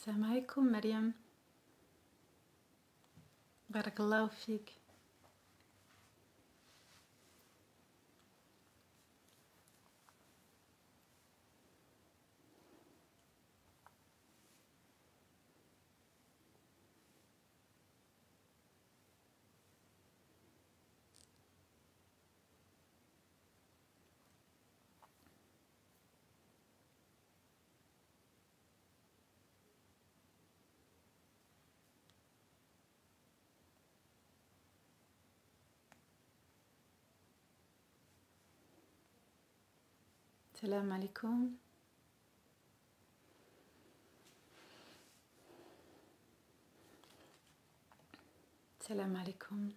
السلام عليكم مريم. بارك الله فيك. السلام عليكم. السلام عليكم.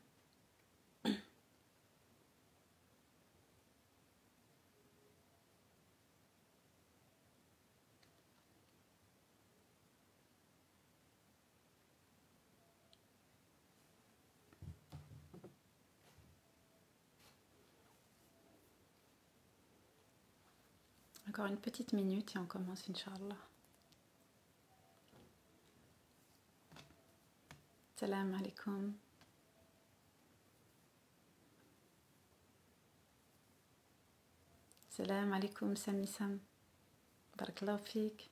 Encore une petite minute et on commence, Inch'Allah. Salam alaikum. Salam alaikum, Sami Sam. Barakallahu fik.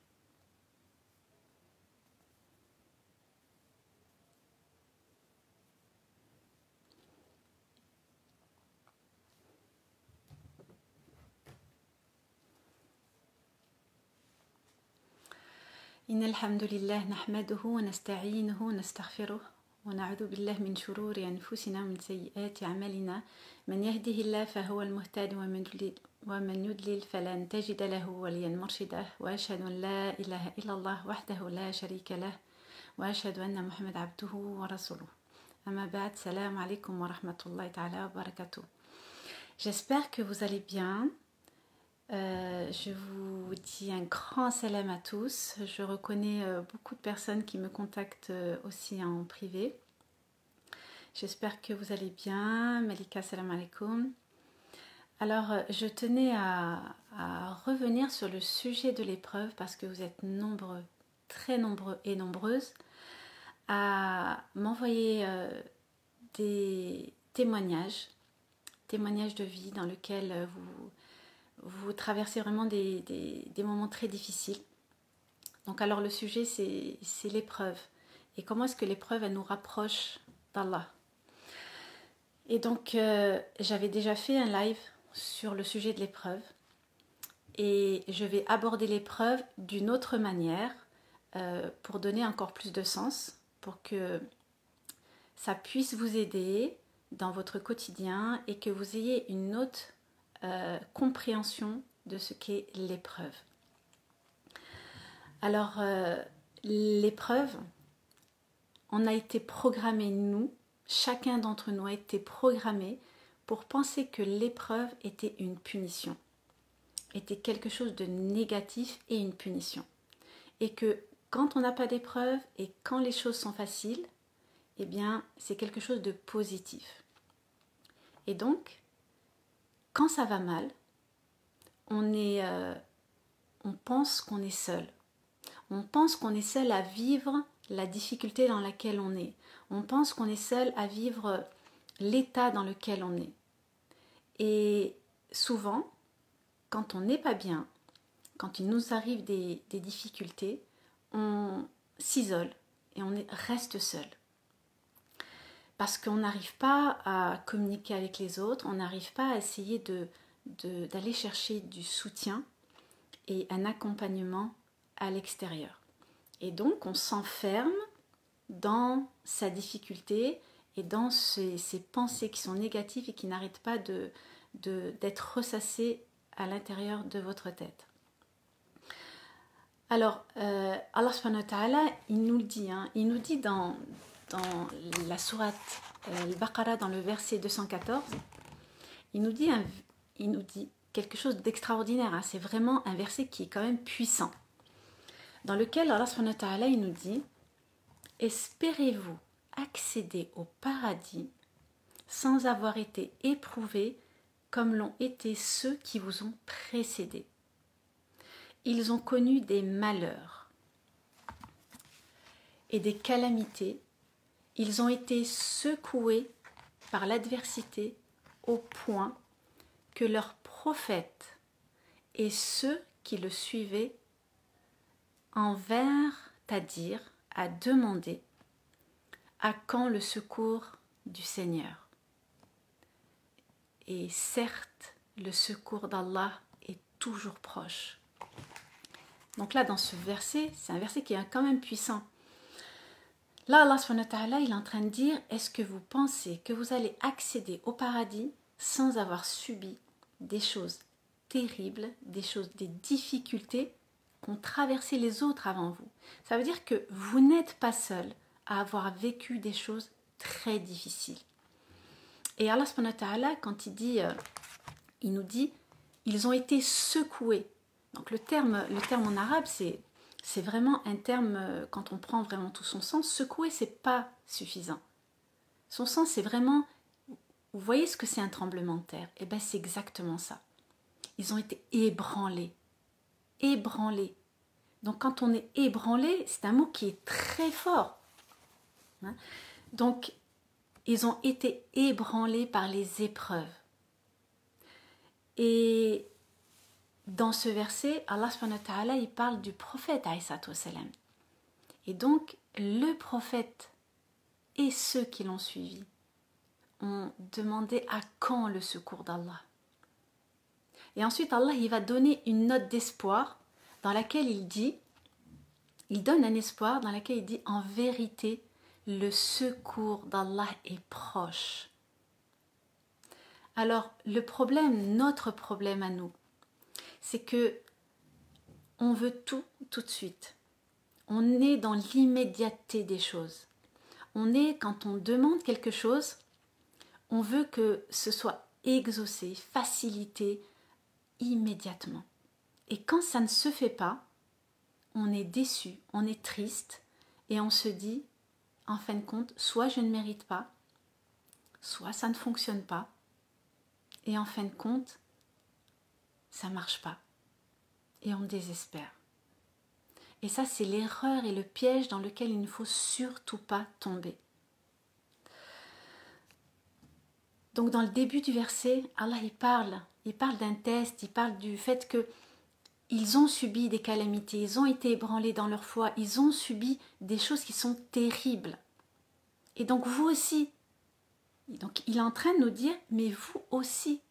إن الحمد لله نحمده ونستعينه ونستغفره ونعوذ بالله من شرور أنفسنا ومن سيئات أعمالنا من يهده الله فهو المهتد ومن يضلل فلن تجد له وليا مرشدا وأشهد أن لا إله إلا الله وحده لا شريك له وأشهد أن محمد عبده ورسوله. أما بعد, salam alaikum wa rahmatullahi ta'ala wa barakatuh. J'espère que vous allez bien. Je vous dis un grand salam à tous. Je reconnais beaucoup de personnes qui me contactent aussi en privé. J'espère que vous allez bien. Malika, salam alaikum. Alors, je tenais à revenir sur le sujet de l'épreuve parce que vous êtes nombreux, très nombreux et nombreuses à m'envoyer des témoignages de vie dans lesquels vous traversez vraiment des moments très difficiles. Donc alors le sujet c'est l'épreuve. Et comment est-ce que l'épreuve elle nous rapproche d'Allah. Et donc j'avais déjà fait un live sur le sujet de l'épreuve. Et je vais aborder l'épreuve d'une autre manière pour donner encore plus de sens, pour que ça puisse vous aider dans votre quotidien et que vous ayez une autre compréhension de ce qu'est l'épreuve. Alors, l'épreuve, on a été programmé, nous, chacun d'entre nous a été programmé pour penser que l'épreuve était une punition, était quelque chose de négatif et une punition. Et que quand on n'a pas d'épreuve et quand les choses sont faciles, eh bien, c'est quelque chose de positif. Et donc, quand ça va mal, on pense qu'on est seul. On pense qu'on est seul à vivre la difficulté dans laquelle on est. On pense qu'on est seul à vivre l'état dans lequel on est. Et souvent, quand on n'est pas bien, quand il nous arrive des difficultés, on s'isole et on reste seul. Parce qu'on n'arrive pas à communiquer avec les autres, on n'arrive pas à essayer d'aller chercher du soutien et un accompagnement à l'extérieur. Et donc on s'enferme dans sa difficulté et dans ces pensées qui sont négatives et qui n'arrêtent pas d'être ressassées à l'intérieur de votre tête. Alors Allah subhanahu wa ta'ala, il nous le dit, il nous dit dans la sourate Al-Baqarah, dans le verset 214, il nous dit quelque chose d'extraordinaire. C'est vraiment un verset qui est quand même puissant, dans lequel Allah subhanahu wa ta'ala, il nous dit: espérez-vous accéder au paradis sans avoir été éprouvés comme l'ont été ceux qui vous ont précédés. Ils ont connu des malheurs. et des calamités, ils ont été secoués par l'adversité au point que leurs prophètes et ceux qui le suivaient en vinrent à dire, à demander à quand le secours du Seigneur. Et certes, le secours d'Allah est toujours proche. Donc là, dans ce verset, c'est un verset qui est quand même puissant. Là, Allah subhanahu wa ta'ala, il est en train de dire, est-ce que vous pensez que vous allez accéder au paradis sans avoir subi des choses terribles, des difficultés qu'ont traversé les autres avant vous? Ça veut dire que vous n'êtes pas seul à avoir vécu des choses très difficiles. Et Allah subhanahu wa ta'ala, quand il nous dit, ils ont été secoués. Donc le terme en arabe, c'est vraiment un terme, quand on prend vraiment tout son sens, secouer, c'est pas suffisant. Son sens, c'est vraiment, vous voyez ce que c'est un tremblement de terre? Eh bien, c'est exactement ça. Ils ont été ébranlés. Ébranlés. Donc, quand on est ébranlé, c'est un mot qui est très fort. Hein? Donc, ils ont été ébranlés par les épreuves. Et dans ce verset, Allah subhanahu wa ta'ala, il parle du prophète alayhi salam. Et donc, le prophète et ceux qui l'ont suivi ont demandé à quand le secours d'Allah. Et ensuite, Allah, il va donner une note d'espoir dans laquelle il donne un espoir dans laquelle il dit, en vérité, le secours d'Allah est proche. Alors, notre problème à nous, c'est que on veut tout de suite. On est dans l'immédiateté des choses. Quand on demande quelque chose, on veut que ce soit exaucé, facilité immédiatement. Et quand ça ne se fait pas, on est déçu, on est triste et on se dit, en fin de compte, soit je ne mérite pas, soit ça ne fonctionne pas et en fin de compte, ça ne marche pas. Et on désespère. Et ça, c'est l'erreur et le piège dans lequel il ne faut surtout pas tomber. Donc dans le début du verset, Allah il parle d'un test, il parle du fait que ils ont subi des calamités, ils ont été ébranlés dans leur foi, ils ont subi des choses qui sont terribles. Et donc vous aussi, donc il est en train de nous dire, mais vous aussi,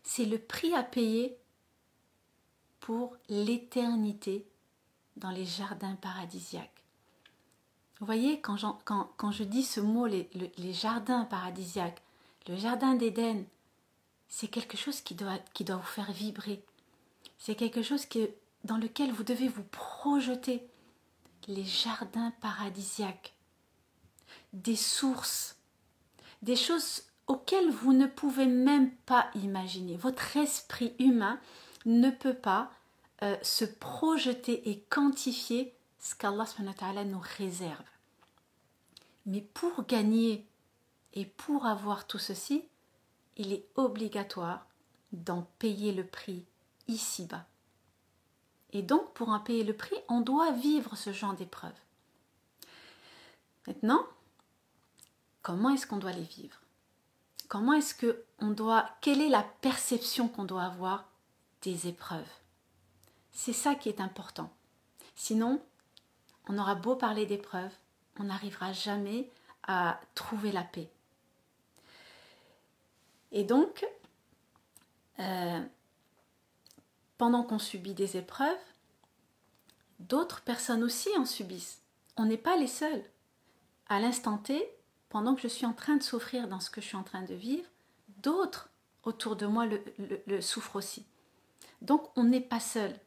c'est le prix à payer pour l'éternité dans les jardins paradisiaques. Vous voyez, quand je dis ce mot, les jardins paradisiaques, le jardin d'Éden, c'est quelque chose qui doit vous faire vibrer. C'est quelque chose dans lequel vous devez vous projeter. Les jardins paradisiaques, des sources, des choses auxquelles vous ne pouvez même pas imaginer. Votre esprit humain ne peut pas se projeter et quantifier ce qu'Allah subhanahu wa ta'ala nous réserve. Mais pour gagner et pour avoir tout ceci, il est obligatoire d'en payer le prix ici-bas. Et donc, pour en payer le prix, on doit vivre ce genre d'épreuves. Maintenant, comment est-ce qu'on doit les vivre? Quelle est la perception qu'on doit avoir des épreuves? C'est ça qui est important. Sinon, on aura beau parler d'épreuves, on n'arrivera jamais à trouver la paix. Et donc, pendant qu'on subit des épreuves, d'autres personnes aussi en subissent. On n'est pas les seuls. À l'instant T, pendant que je suis en train de souffrir dans ce que je suis en train de vivre, d'autres autour de moi le souffrent aussi. Donc, on n'est pas seul.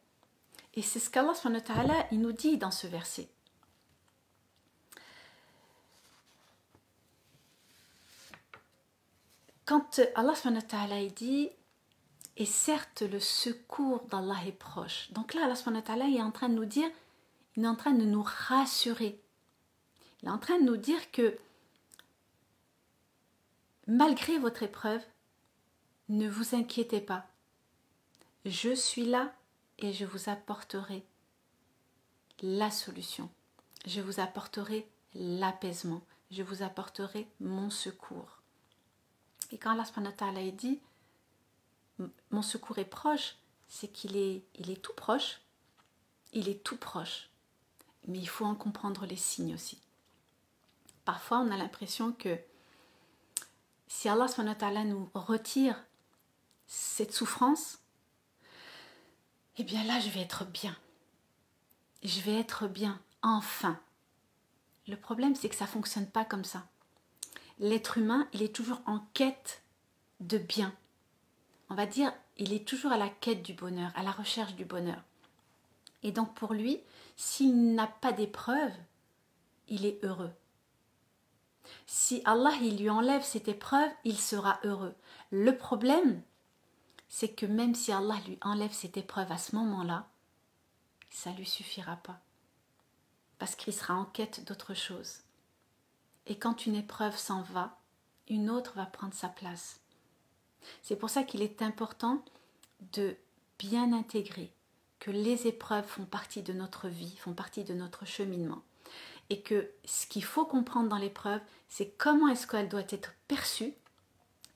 Et c'est ce qu'Allah subhanahu wa ta'ala, il nous dit dans ce verset. Quand Allah subhanahu wa ta'ala il dit, et certes le secours d'Allah est proche. Donc là, Allah subhanahu wa ta'ala il est en train de nous dire, il est en train de nous rassurer. Il est en train de nous dire que malgré votre épreuve, ne vous inquiétez pas. Je suis là et je vous apporterai la solution. je vous apporterai l'apaisement, je vous apporterai mon secours. Et quand Allah subhanahu wa ta'ala dit mon secours est proche, c'est qu'il est tout proche, il est tout proche. Mais il faut en comprendre les signes aussi. Parfois, on a l'impression que si Allah subhanahu wa ta'ala nous retire cette souffrance, eh bien là, je vais être bien. Je vais être bien, enfin. Le problème, c'est que ça ne fonctionne pas comme ça. L'être humain, il est toujours en quête de bien. On va dire, il est toujours à la quête du bonheur, à la recherche du bonheur. Et donc pour lui, s'il n'a pas d'épreuve, il est heureux. Si Allah il lui enlève cette épreuve, il sera heureux. Le problème, c'est que même si Allah lui enlève cette épreuve à ce moment-là, ça ne lui suffira pas. Parce qu'il sera en quête d'autre chose. Et quand une épreuve s'en va, une autre va prendre sa place. C'est pour ça qu'il est important de bien intégrer que les épreuves font partie de notre vie, font partie de notre cheminement. Et que ce qu'il faut comprendre dans l'épreuve, c'est comment est-ce qu'elle doit être perçue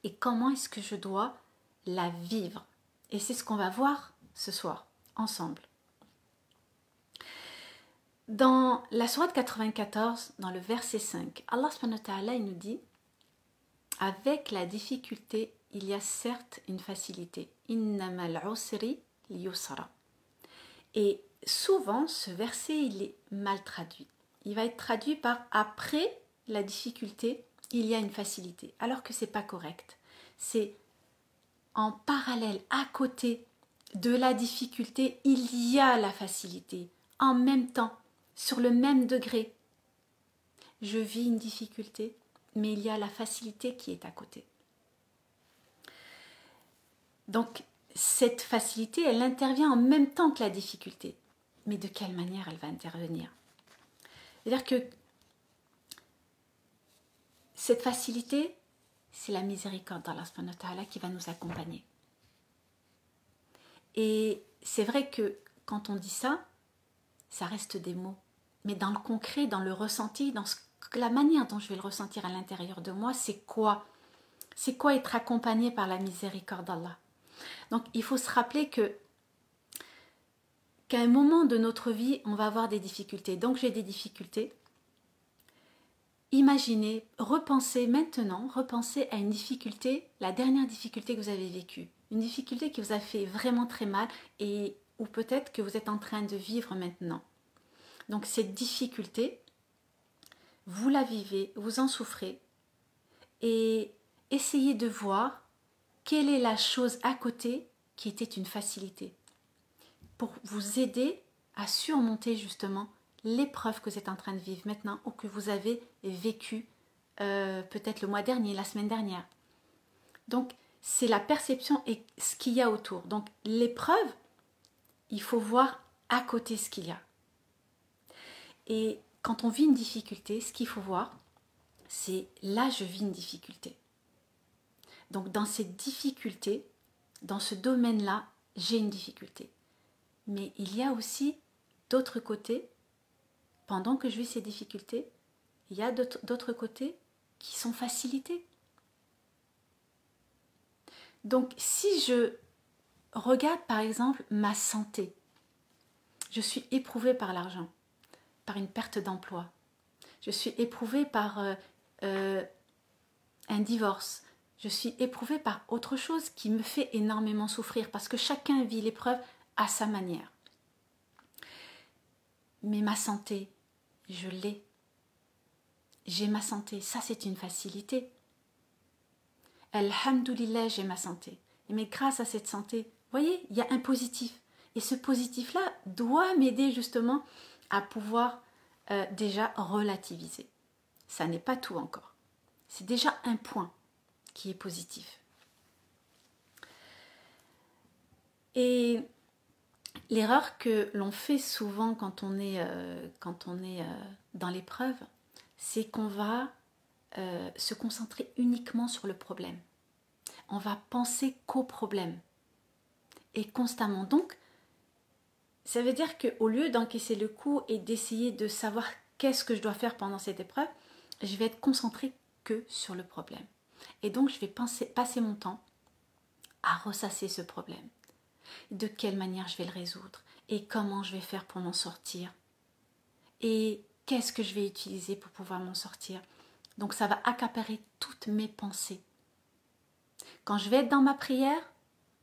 et comment est-ce que je dois la vivre. Et c'est ce qu'on va voir ce soir, ensemble. Dans la sourate 94, dans le verset 5, Allah subhanahu wa ta'ala il nous dit « Avec la difficulté, il y a certes une facilité. Innamal usri liyusra » Et souvent, ce verset, il est mal traduit. Il va être traduit par « après la difficulté, il y a une facilité », alors que ce n'est pas correct. C'est en parallèle, à côté de la difficulté, il y a la facilité. En même temps, sur le même degré. Je vis une difficulté, mais il y a la facilité qui est à côté. Donc, cette facilité, elle intervient en même temps que la difficulté. Mais de quelle manière elle va intervenir? C'est-à-dire que cette facilité, c'est la miséricorde d'Allah subhanahu wa ta'ala qui va nous accompagner. Et c'est vrai que quand on dit ça, ça reste des mots. Mais dans le concret, dans le ressenti, dans la manière dont je vais le ressentir à l'intérieur de moi, c'est quoi? C'est quoi être accompagné par la miséricorde d'Allah? Donc il faut se rappeler qu'à un moment de notre vie, on va avoir des difficultés. Donc j'ai des difficultés. Imaginez, repensez maintenant, repensez à une difficulté, la dernière difficulté que vous avez vécue. Une difficulté qui vous a fait vraiment très mal et ou peut-être que vous êtes en train de vivre maintenant. Donc cette difficulté, vous la vivez, vous en souffrez et essayez de voir quelle est la chose à côté qui était une facilité pour vous aider à surmonter justement l'épreuve que vous êtes en train de vivre maintenant ou que vous avez vécue peut-être le mois dernier, la semaine dernière. Donc c'est la perception et ce qu'il y a autour. Donc l'épreuve, il faut voir à côté ce qu'il y a. Et quand on vit une difficulté, ce qu'il faut voir, c'est là je vis une difficulté. Donc dans cette difficulté, dans ce domaine-là, j'ai une difficulté. Mais il y a aussi d'autres côtés, pendant que je vis ces difficultés, il y a d'autres côtés qui sont facilités. Donc si je regarde par exemple ma santé, je suis éprouvée par l'argent, par une perte d'emploi. Je suis éprouvée par un divorce. Je suis éprouvée par autre chose qui me fait énormément souffrir parce que chacun vit l'épreuve à sa manière. Mais ma santé, je l'ai. J'ai ma santé, ça c'est une facilité. Alhamdoulilah, j'ai ma santé. Mais grâce à cette santé, vous voyez, il y a un positif. Et ce positif-là doit m'aider justement à pouvoir déjà relativiser. Ça n'est pas tout encore. C'est déjà un point qui est positif. Et l'erreur que l'on fait souvent quand on est dans l'épreuve, c'est qu'on va se concentrer uniquement sur le problème. On va penser qu'au problème. Et constamment. Donc, ça veut dire qu'au lieu d'encaisser le coup et d'essayer de savoir qu'est-ce que je dois faire pendant cette épreuve? Je vais être concentrée que sur le problème. Et donc, je vais passer mon temps à ressasser ce problème. De quelle manière je vais le résoudre? Et comment je vais faire pour m'en sortir? Et qu'est-ce que je vais utiliser pour pouvoir m'en sortir? Donc, ça va accaparer toutes mes pensées. Quand je vais être dans ma prière,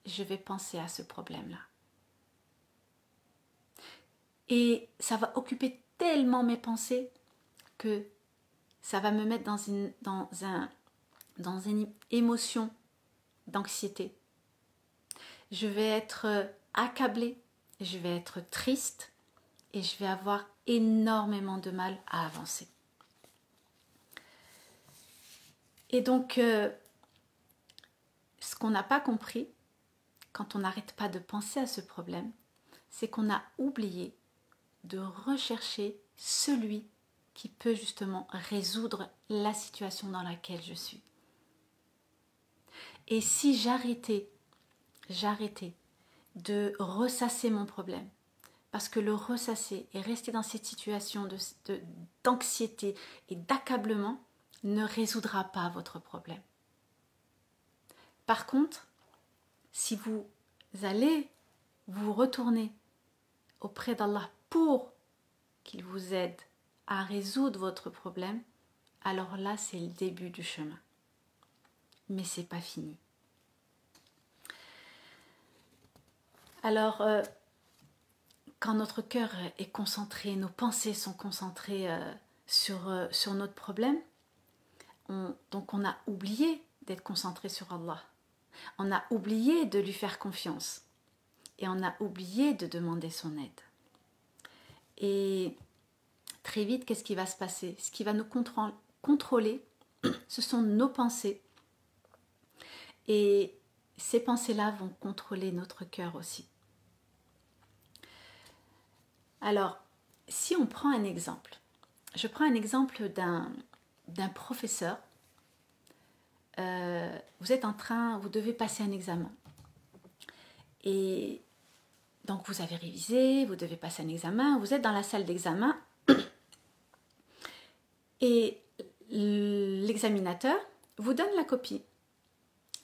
je vais penser à ce problème-là. Et ça va occuper tellement mes pensées que ça va me mettre dans une émotion d'anxiété. Je vais être accablée, je vais être triste et je vais avoir énormément de mal à avancer. Et donc, ce qu'on n'a pas compris, quand on n'arrête pas de penser à ce problème, c'est qu'on a oublié de rechercher celui qui peut justement résoudre la situation dans laquelle je suis. Et si j'arrêtais de ressasser mon problème, parce que le ressasser et rester dans cette situation d'anxiété et d'accablement ne résoudra pas votre problème. Par contre, si vous allez vous retourner auprès d'Allah pour qu'il vous aide à résoudre votre problème, alors là, c'est le début du chemin. Mais c'est pas fini. Alors, quand notre cœur est concentré, nos pensées sont concentrées sur notre problème, donc on a oublié d'être concentré sur Allah. On a oublié de lui faire confiance. Et on a oublié de demander son aide. Et très vite, qu'est-ce qui va se passer? Ce qui va nous contrôler, ce sont nos pensées. Et ces pensées-là vont contrôler notre cœur aussi. Alors, si on prend un exemple, je prends un exemple d'un professeur. Vous devez passer un examen. Et donc vous avez révisé, vous devez passer un examen, vous êtes dans la salle d'examen et l'examinateur vous donne la copie.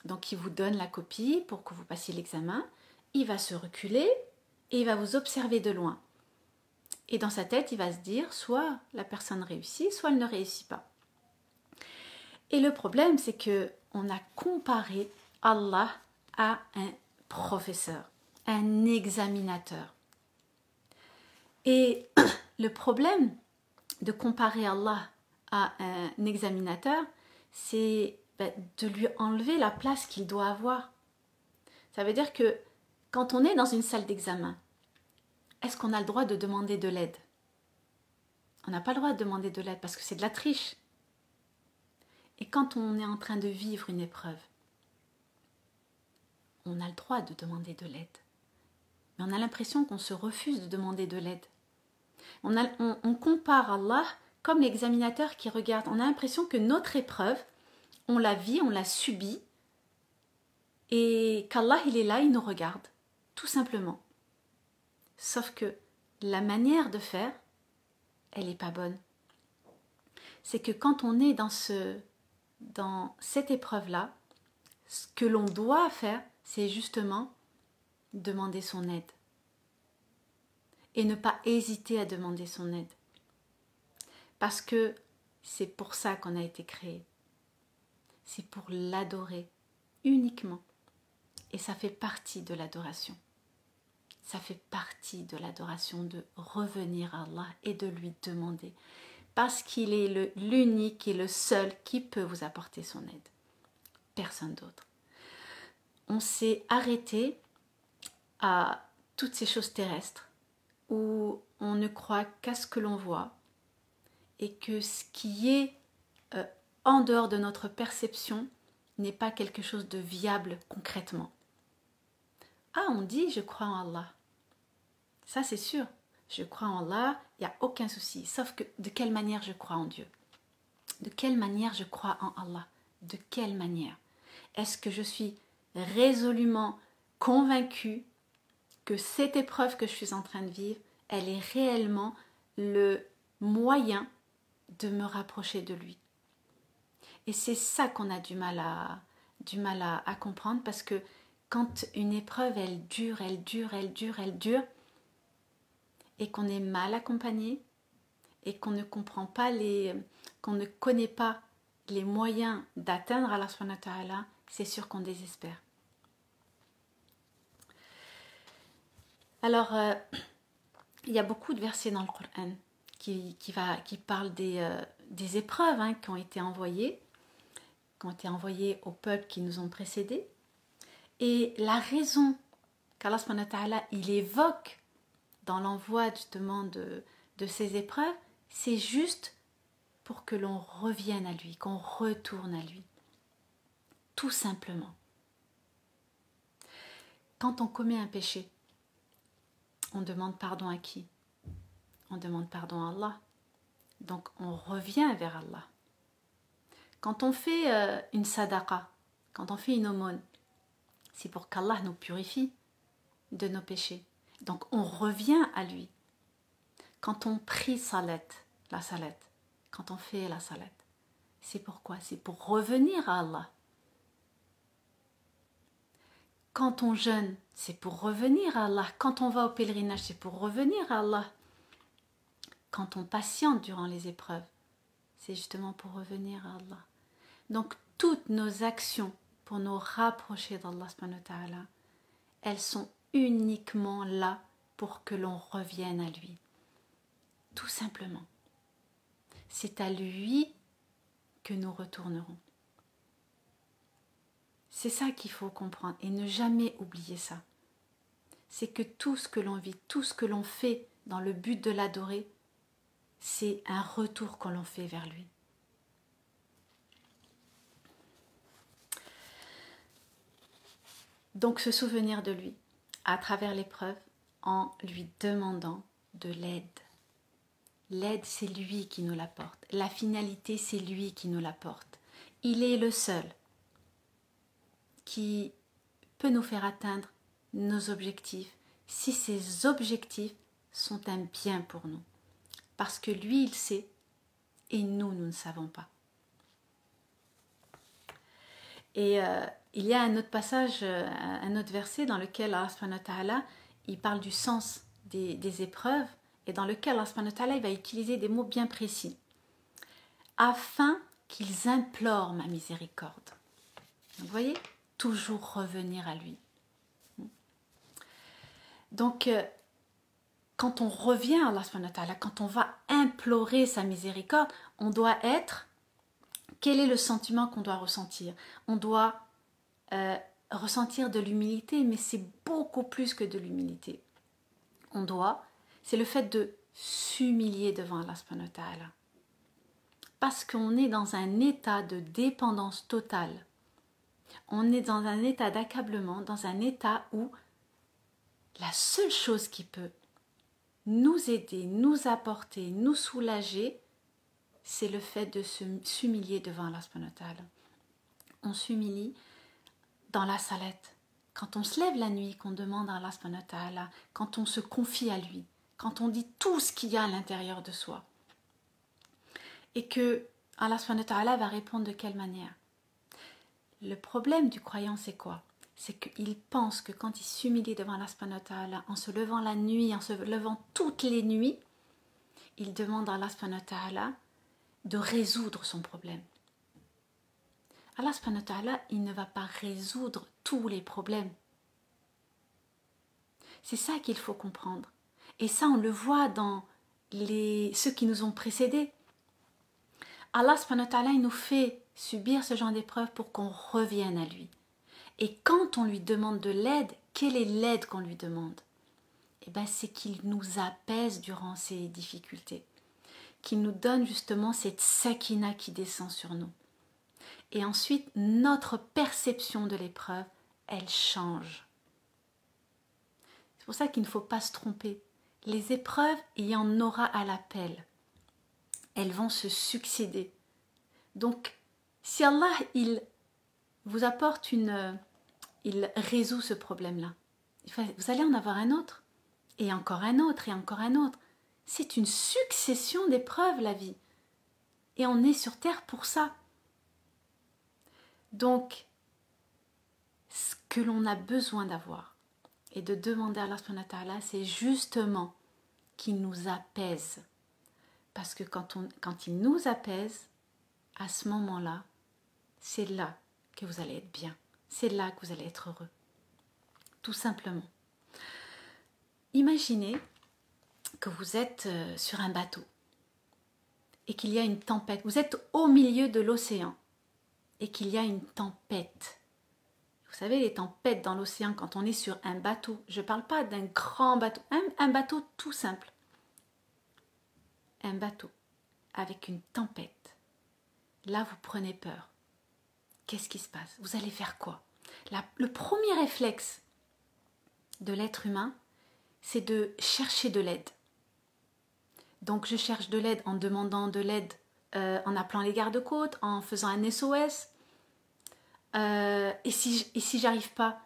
Donc il vous donne la copie pour que vous passiez l'examen, il va se reculer et il va vous observer de loin. Et dans sa tête, il va se dire soit la personne réussit, soit elle ne réussit pas. Et le problème, c'est qu'on a comparé Allah à un professeur, un examinateur. Et le problème de comparer Allah à un examinateur, c'est de lui enlever la place qu'il doit avoir. Ça veut dire que quand on est dans une salle d'examen, est-ce qu'on a le droit de demander de l'aide? On n'a pas le droit de demander de l'aide parce que c'est de la triche. Et quand on est en train de vivre une épreuve, on a le droit de demander de l'aide. Mais on a l'impression qu'on se refuse de demander de l'aide. On compare Allah comme l'examinateur qui regarde. On a l'impression que notre épreuve, on la vit, on la subit, et qu'Allah, il est là, il nous regarde, tout simplement. Sauf que la manière de faire, elle n'est pas bonne. C'est que quand on est dans cette épreuve-là, ce que l'on doit faire, c'est justement demander son aide. Et ne pas hésiter à demander son aide. Parce que c'est pour ça qu'on a été créé. C'est pour l'adorer uniquement. Et ça fait partie de l'adoration. Ça fait partie de l'adoration de revenir à Allah et de lui demander. Parce qu'il est l'unique et le seul qui peut vous apporter son aide. Personne d'autre. On s'est arrêté à toutes ces choses terrestres où on ne croit qu'à ce que l'on voit et que ce qui est en dehors de notre perception n'est pas quelque chose de viable concrètement. Ah, on dit je crois en Allah. Ça c'est sûr, je crois en Allah, il n'y a aucun souci. Sauf que de quelle manière je crois en Dieu? De quelle manière je crois en Allah? De quelle manière? Est-ce que je suis résolument convaincue que cette épreuve que je suis en train de vivre, elle est réellement le moyen de me rapprocher de lui. Et c'est ça qu'on a du mal à comprendre, parce que quand une épreuve, elle dure, et qu'on est mal accompagné, et qu'on ne comprend pas qu'on ne connaît pas les moyens d'atteindre Allah subhanahu wa ta'ala, c'est sûr qu'on désespère. Alors, il y a beaucoup de versets dans le Coran qui parlent des épreuves qui ont été envoyées aux peuples qui nous ont précédés. Et la raison qu'Allah subhanahu wa ta'ala il évoque dans l'envoi justement de ces épreuves, c'est juste pour que l'on revienne à lui, qu'on retourne à lui. Tout simplement. Quand on commet un péché, on demande pardon à qui? On demande pardon à Allah. Donc on revient vers Allah. Quand on fait une sadaqa, quand on fait une aumône, c'est pour qu'Allah nous purifie de nos péchés. Donc on revient à lui. Quand on prie la salat, quand on fait la salat, c'est pourquoi? C'est pour revenir à Allah. Quand on jeûne, c'est pour revenir à Allah. Quand on va au pèlerinage, c'est pour revenir à Allah. Quand on patiente durant les épreuves, c'est justement pour revenir à Allah. Donc toutes nos actions pour nous rapprocher d'Allah subhanahu wa ta'ala, elles sont uniquement là pour que l'on revienne à lui. Tout simplement. C'est à lui que nous retournerons. C'est ça qu'il faut comprendre et ne jamais oublier ça. C'est que tout ce que l'on vit, tout ce que l'on fait dans le but de l'adorer, c'est un retour que l'on fait vers lui. Donc se souvenir de lui à travers l'épreuve en lui demandant de l'aide. L'aide, c'est lui qui nous l'apporte. La finalité, c'est lui qui nous l'apporte. Il est le seul qui peut nous faire atteindre nos objectifs si ces objectifs sont un bien pour nous. Parce que lui, il sait et nous ne savons pas. Et il y a un autre passage, un autre verset dans lequel Allah subhanahu wa ta'ala, il parle du sens des épreuves et dans lequel Allah subhanahu wa ta'ala, il va utiliser des mots bien précis. Afin qu'ils implorent ma miséricorde. Donc, vous voyez, toujours revenir à lui. Donc, quand on revient à Allah subhanahu wa ta'ala, quand on va implorer sa miséricorde, on doit être... Quel est le sentiment qu'on doit ressentir? On doit ressentir de l'humilité, mais c'est beaucoup plus que de l'humilité. C'est le fait de s'humilier devant Allah subhanahu wa ta'ala. Parce qu'on est dans un état de dépendance totale. On est dans un état d'accablement, dans un état où la seule chose qui peut nous aider, nous apporter, nous soulager, c'est le fait de s'humilier devant Allah subhanahu wa ta'ala. On s'humilie dans la salette. Quand on se lève la nuit, qu'on demande à Allah subhanahu wa ta'ala, quand on se confie à lui, quand on dit tout ce qu'il y a à l'intérieur de soi. Et que Allah subhanahu wa ta'ala va répondre de quelle manière? Le problème du croyant, c'est quoi? C'est qu'il pense que quand il s'humilie devant Allah subhanahu wa ta'ala, en se levant la nuit, en se levant toutes les nuits, il demande à Allah subhanahu wa ta'ala de résoudre son problème. Allah subhanahu wa ta'ala, il ne va pas résoudre tous les problèmes. C'est ça qu'il faut comprendre. Et ça, on le voit dans ceux qui nous ont précédés. Allah subhanahu wa ta'ala, il nous fait subir ce genre d'épreuve pour qu'on revienne à lui. Et quand on lui demande de l'aide, quelle est l'aide qu'on lui demande? Eh bien, c'est qu'il nous apaise durant ces difficultés. Qu'il nous donne justement cette sakina qui descend sur nous. Et ensuite, notre perception de l'épreuve, elle change. C'est pour ça qu'il ne faut pas se tromper. Les épreuves, il y en aura à l'appel. Elles vont se succéder. Donc, si Allah, il vous apporte il résout ce problème-là, vous allez en avoir un autre, et encore un autre, et encore un autre. C'est une succession d'épreuves, la vie. Et on est sur terre pour ça. Donc, ce que l'on a besoin d'avoir et de demander à Allah subhanahu wa ta'ala, c'est justement qu'il nous apaise. Parce que quand il nous apaise, à ce moment-là, c'est là que vous allez être bien. C'est là que vous allez être heureux. Tout simplement. Imaginez que vous êtes sur un bateau et qu'il y a une tempête. Vous êtes au milieu de l'océan et qu'il y a une tempête. Vous savez, les tempêtes dans l'océan, quand on est sur un bateau, je ne parle pas d'un grand bateau, un bateau tout simple. Un bateau avec une tempête. Là, vous prenez peur. Qu'est-ce qui se passe? Vous allez faire quoi? Le premier réflexe de l'être humain, c'est de chercher de l'aide. Donc, je cherche de l'aide en demandant de l'aide, en appelant les gardes-côtes, en faisant un SOS. Et si j'arrive pas,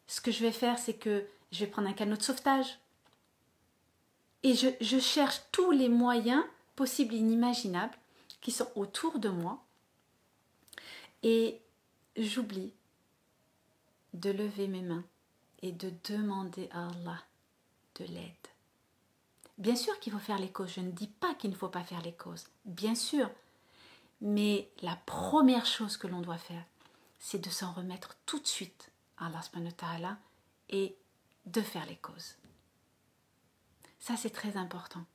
ce que je vais faire, c'est que je vais prendre un canot de sauvetage. Et je cherche tous les moyens possibles et inimaginables qui sont autour de moi. Et j'oublie de lever mes mains et de demander à Allah de l'aide. Bien sûr qu'il faut faire les causes. Je ne dis pas qu'il ne faut pas faire les causes. Bien sûr. Mais la première chose que l'on doit faire, c'est de s'en remettre tout de suite à Allah subhanahu wa ta'ala et de faire les causes. Ça, c'est très important.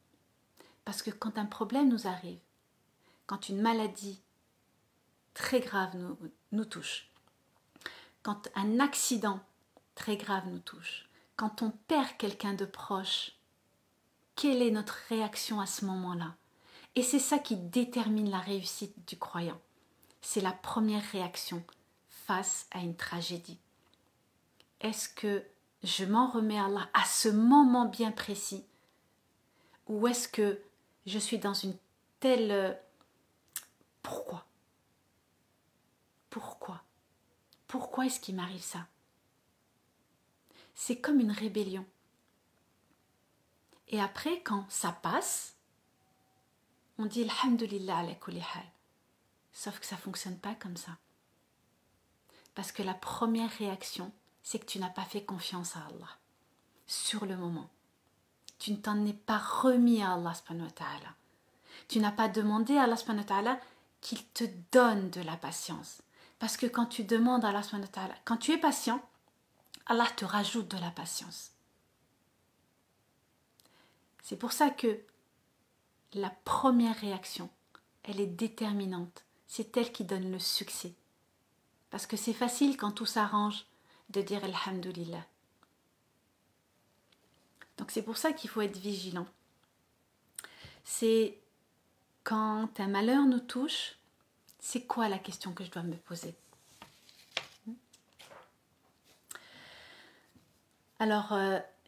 Parce que quand un problème nous arrive, quand une maladie très grave nous touche, quand un accident très grave nous touche, quand on perd quelqu'un de proche, quelle est notre réaction à ce moment-là? Et c'est ça qui détermine la réussite du croyant. C'est la première réaction face à une tragédie. Est-ce que je m'en remets à Allah à ce moment bien précis? Ou est-ce que je suis dans une telle... Pourquoi? Pourquoi est-ce qu'il m'arrive ça? C'est comme une rébellion. Et après, quand ça passe, on dit Alhamdulillah ala kulli hal. Sauf que ça ne fonctionne pas comme ça. Parce que la première réaction, c'est que tu n'as pas fait confiance à Allah. Sur le moment. Tu ne t'en es pas remis à Allah subhanahu wa ta'ala. Tu n'as pas demandé à Allah subhanahu wa ta'ala qu'il te donne de la patience. Parce que quand tu demandes à Allah subhanahu wa ta'ala, quand tu es patient, Allah te rajoute de la patience. C'est pour ça que la première réaction, elle est déterminante. C'est elle qui donne le succès. Parce que c'est facile quand tout s'arrange de dire Alhamdulillah. Donc c'est pour ça qu'il faut être vigilant. C'est quand un malheur nous touche, c'est quoi la question que je dois me poser? Alors,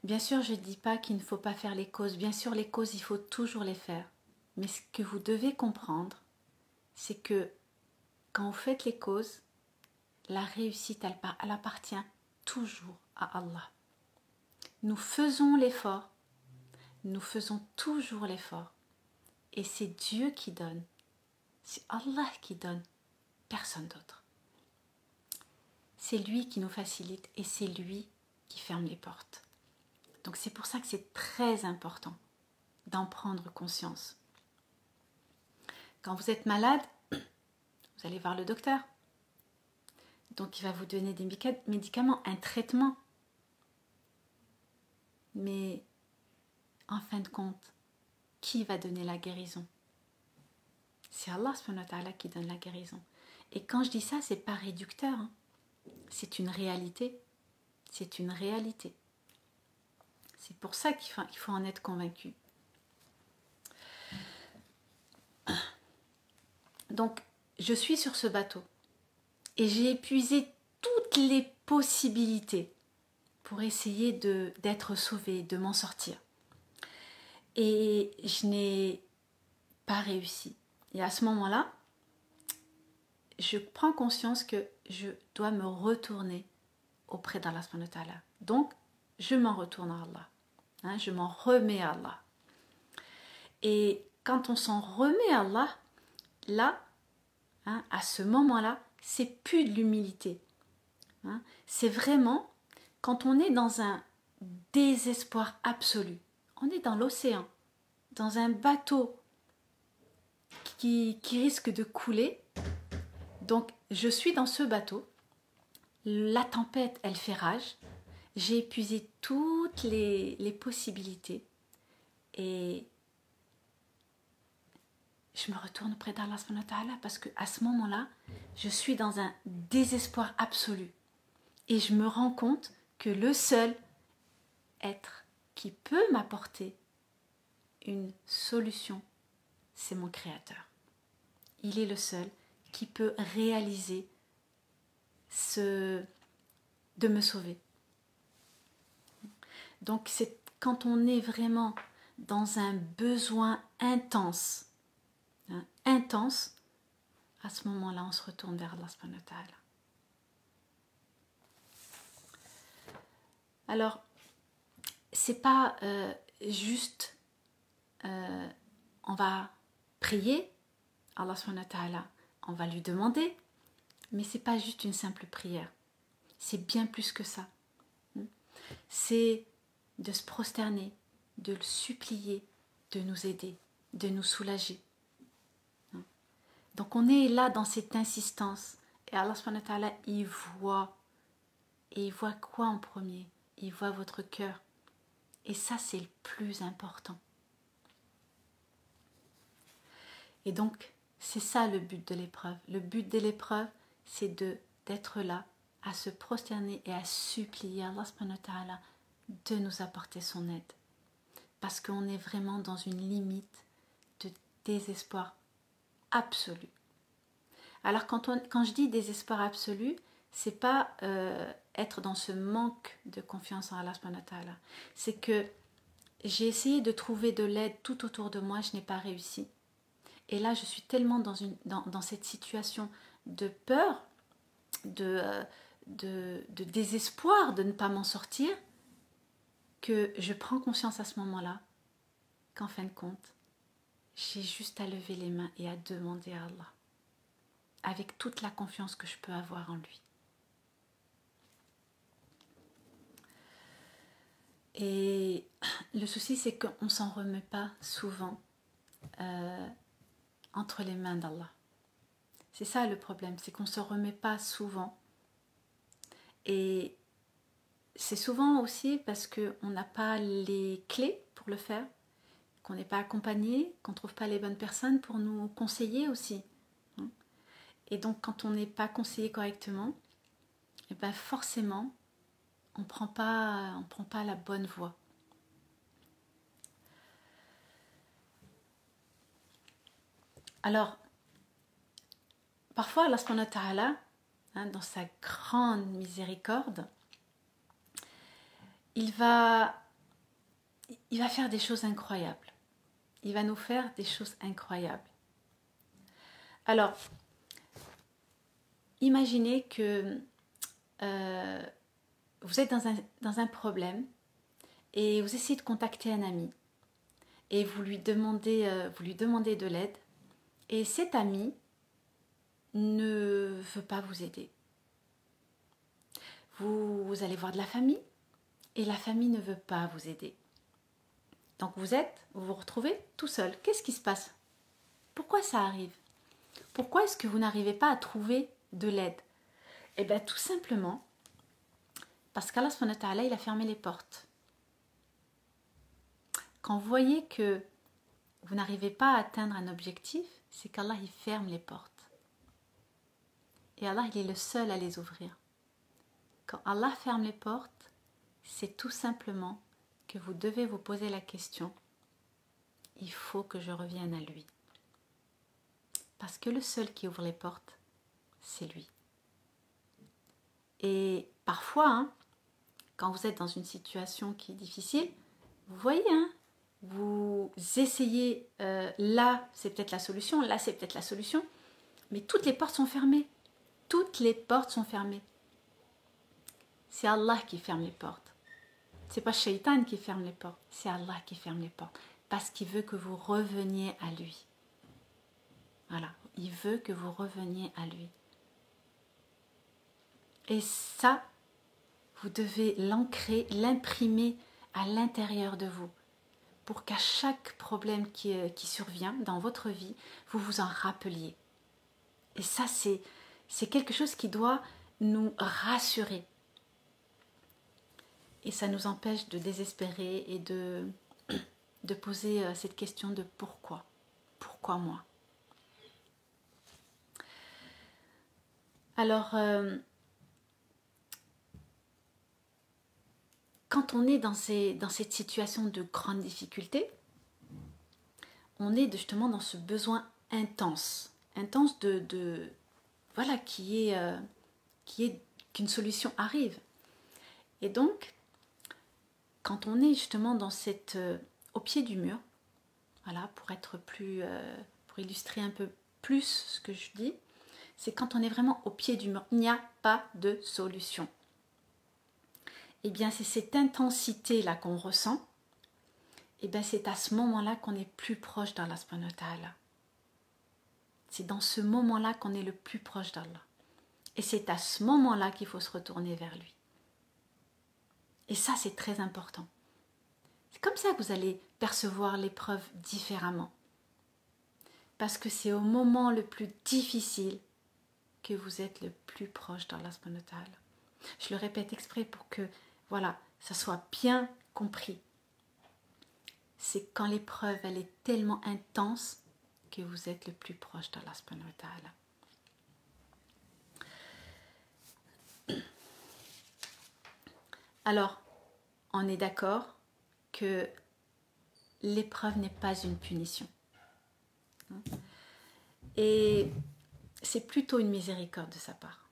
bien sûr, je ne dis pas qu'il ne faut pas faire les causes. Bien sûr, les causes, il faut toujours les faire. Mais ce que vous devez comprendre, c'est que quand vous faites les causes, la réussite, elle appartient toujours à Allah. Nous faisons l'effort, nous faisons toujours l'effort. Et c'est Dieu qui donne. C'est Allah qui donne, personne d'autre. C'est lui qui nous facilite et c'est lui qui ferme les portes. Donc c'est pour ça que c'est très important d'en prendre conscience. Quand vous êtes malade, vous allez voir le docteur. Donc il va vous donner des médicaments, un traitement. Mais en fin de compte, qui va donner la guérison? C'est Allah subhanahu wa ta'ala qui donne la guérison. Et quand je dis ça, c'est pas réducteur. Hein. C'est une réalité. C'est une réalité. C'est pour ça qu'il faut en être convaincu. Donc, je suis sur ce bateau et j'ai épuisé toutes les possibilités pour essayer d'être sauvée, de m'en sortir. Et je n'ai pas réussi. Et à ce moment-là, je prends conscience que je dois me retourner auprès d'Allah subhanahu wa ta'ala. Donc, je m'en retourne à Allah. Je m'en remets à Allah. Et quand on s'en remet à Allah, là, hein, à ce moment-là, c'est plus de l'humilité. Hein. C'est vraiment quand on est dans un désespoir absolu. On est dans l'océan, dans un bateau qui risque de couler. Donc, je suis dans ce bateau. La tempête, elle fait rage. J'ai épuisé toutes les possibilités. Et je me retourne auprès d'Allah subhanahu wa ta'ala parce qu'à ce moment-là, je suis dans un désespoir absolu. Et je me rends compte que le seul être qui peut m'apporter une solution, c'est mon Créateur. Il est le seul qui peut réaliser de me sauver. Donc c'est quand on est vraiment dans un besoin intense, hein, intense, à ce moment-là on se retourne vers Allah subhanahu wa ta'ala. Alors, c'est pas juste on va prier Allah subhanahu wa ta'ala, on va lui demander, mais c'est pas juste une simple prière, c'est bien plus que ça. C'est de se prosterner, de le supplier, de nous aider, de nous soulager. Donc on est là dans cette insistance et Allah subhanahu wa ta'ala il voit, et il voit quoi en premier? Il voit votre cœur, et ça c'est le plus important. Et donc c'est ça le but de l'épreuve. Le but de l'épreuve c'est d'être là à se prosterner et à supplier Allah subhanahu wa ta'ala de nous apporter son aide. Parce qu'on est vraiment dans une limite de désespoir absolu. Alors quand je dis désespoir absolu, c'est pas être dans ce manque de confiance en Allah subhanahu wa ta'ala. C'est que j'ai essayé de trouver de l'aide tout autour de moi, je n'ai pas réussi. Et là, je suis tellement dans cette situation de peur, de désespoir de ne pas m'en sortir, que je prends conscience à ce moment-là qu'en fin de compte, j'ai juste à lever les mains et à demander à Allah, avec toute la confiance que je peux avoir en lui. Et le souci, c'est qu'on ne s'en remet pas souvent entre les mains d'Allah. C'est ça le problème, c'est qu'on ne se remet pas souvent. Et c'est souvent aussi parce qu'on n'a pas les clés pour le faire, qu'on n'est pas accompagné, qu'on ne trouve pas les bonnes personnes pour nous conseiller aussi. Et donc quand on n'est pas conseillé correctement, et ben forcément, on ne prend pas la bonne voie. Alors, parfois Allah subhanahu wa ta'ala, dans sa grande miséricorde, il va faire des choses incroyables. Il va nous faire des choses incroyables. Alors, imaginez que vous êtes dans un problème et vous essayez de contacter un ami et vous lui demandez de l'aide et cet ami ne veut pas vous aider. Vous allez voir de la famille et la famille ne veut pas vous aider. Donc vous vous retrouvez tout seul. Qu'est-ce qui se passe? Pourquoi ça arrive? Pourquoi est-ce que vous n'arrivez pas à trouver de l'aide? Eh bien tout simplement parce qu'Allah subhanahu wa ta'ala, il a fermé les portes. Quand vous voyez que vous n'arrivez pas à atteindre un objectif, c'est qu'Allah il ferme les portes. Et Allah il est le seul à les ouvrir. Quand Allah ferme les portes, c'est tout simplement que vous devez vous poser la question, il faut que je revienne à lui. Parce que le seul qui ouvre les portes, c'est lui. Et parfois, quand vous êtes dans une situation qui est difficile, vous voyez, vous essayez, là c'est peut-être la solution, là c'est peut-être la solution, mais toutes les portes sont fermées. Toutes les portes sont fermées. C'est Allah qui ferme les portes. C'est pas Shaitan qui ferme les portes, c'est Allah qui ferme les portes. parce qu'il veut que vous reveniez à lui. Voilà, il veut que vous reveniez à lui. Et ça, vous devez l'ancrer, l'imprimer à l'intérieur de vous pour qu'à chaque problème qui survient dans votre vie, vous vous en rappeliez. Et ça, c'est quelque chose qui doit nous rassurer. Et ça nous empêche de désespérer et de poser cette question de pourquoi. Pourquoi moi? Alors, quand on est dans cette situation de grande difficulté, on est justement dans ce besoin intense voilà, qu'une solution arrive. Et donc, quand on est justement dans au pied du mur, voilà, pour illustrer un peu plus ce que je dis, c'est quand on est vraiment au pied du mur, il n'y a pas de solution. Eh bien, c'est cette intensité-là qu'on ressent, et bien c'est à ce moment-là qu'on est plus proche d'Allah subhanahu wa ta'ala. C'est dans ce moment-là qu'on est le plus proche d'Allah. Et c'est à ce moment-là qu'il faut se retourner vers lui. Et ça, c'est très important. C'est comme ça que vous allez percevoir l'épreuve différemment. Parce que c'est au moment le plus difficile que vous êtes le plus proche d'Allah subhanahu wa ta'ala. Je le répète exprès pour que, voilà, ça soit bien compris. C'est quand l'épreuve, elle est tellement intense que vous êtes le plus proche d'Allah subhanahu wa ta'ala. Alors, on est d'accord que l'épreuve n'est pas une punition. Et c'est plutôt une miséricorde de sa part.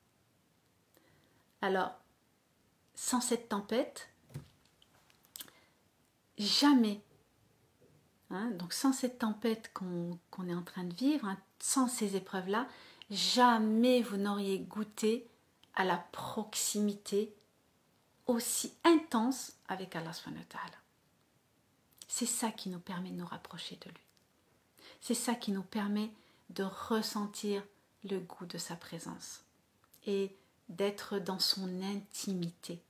Alors, sans cette tempête, jamais, donc sans cette tempête qu'on est en train de vivre, sans ces épreuves-là, jamais vous n'auriez goûté à la proximité aussi intense avec Allah subhanahu wa ta'ala. C'est ça qui nous permet de nous rapprocher de lui. C'est ça qui nous permet de ressentir le goût de sa présence et d'être dans son intimité.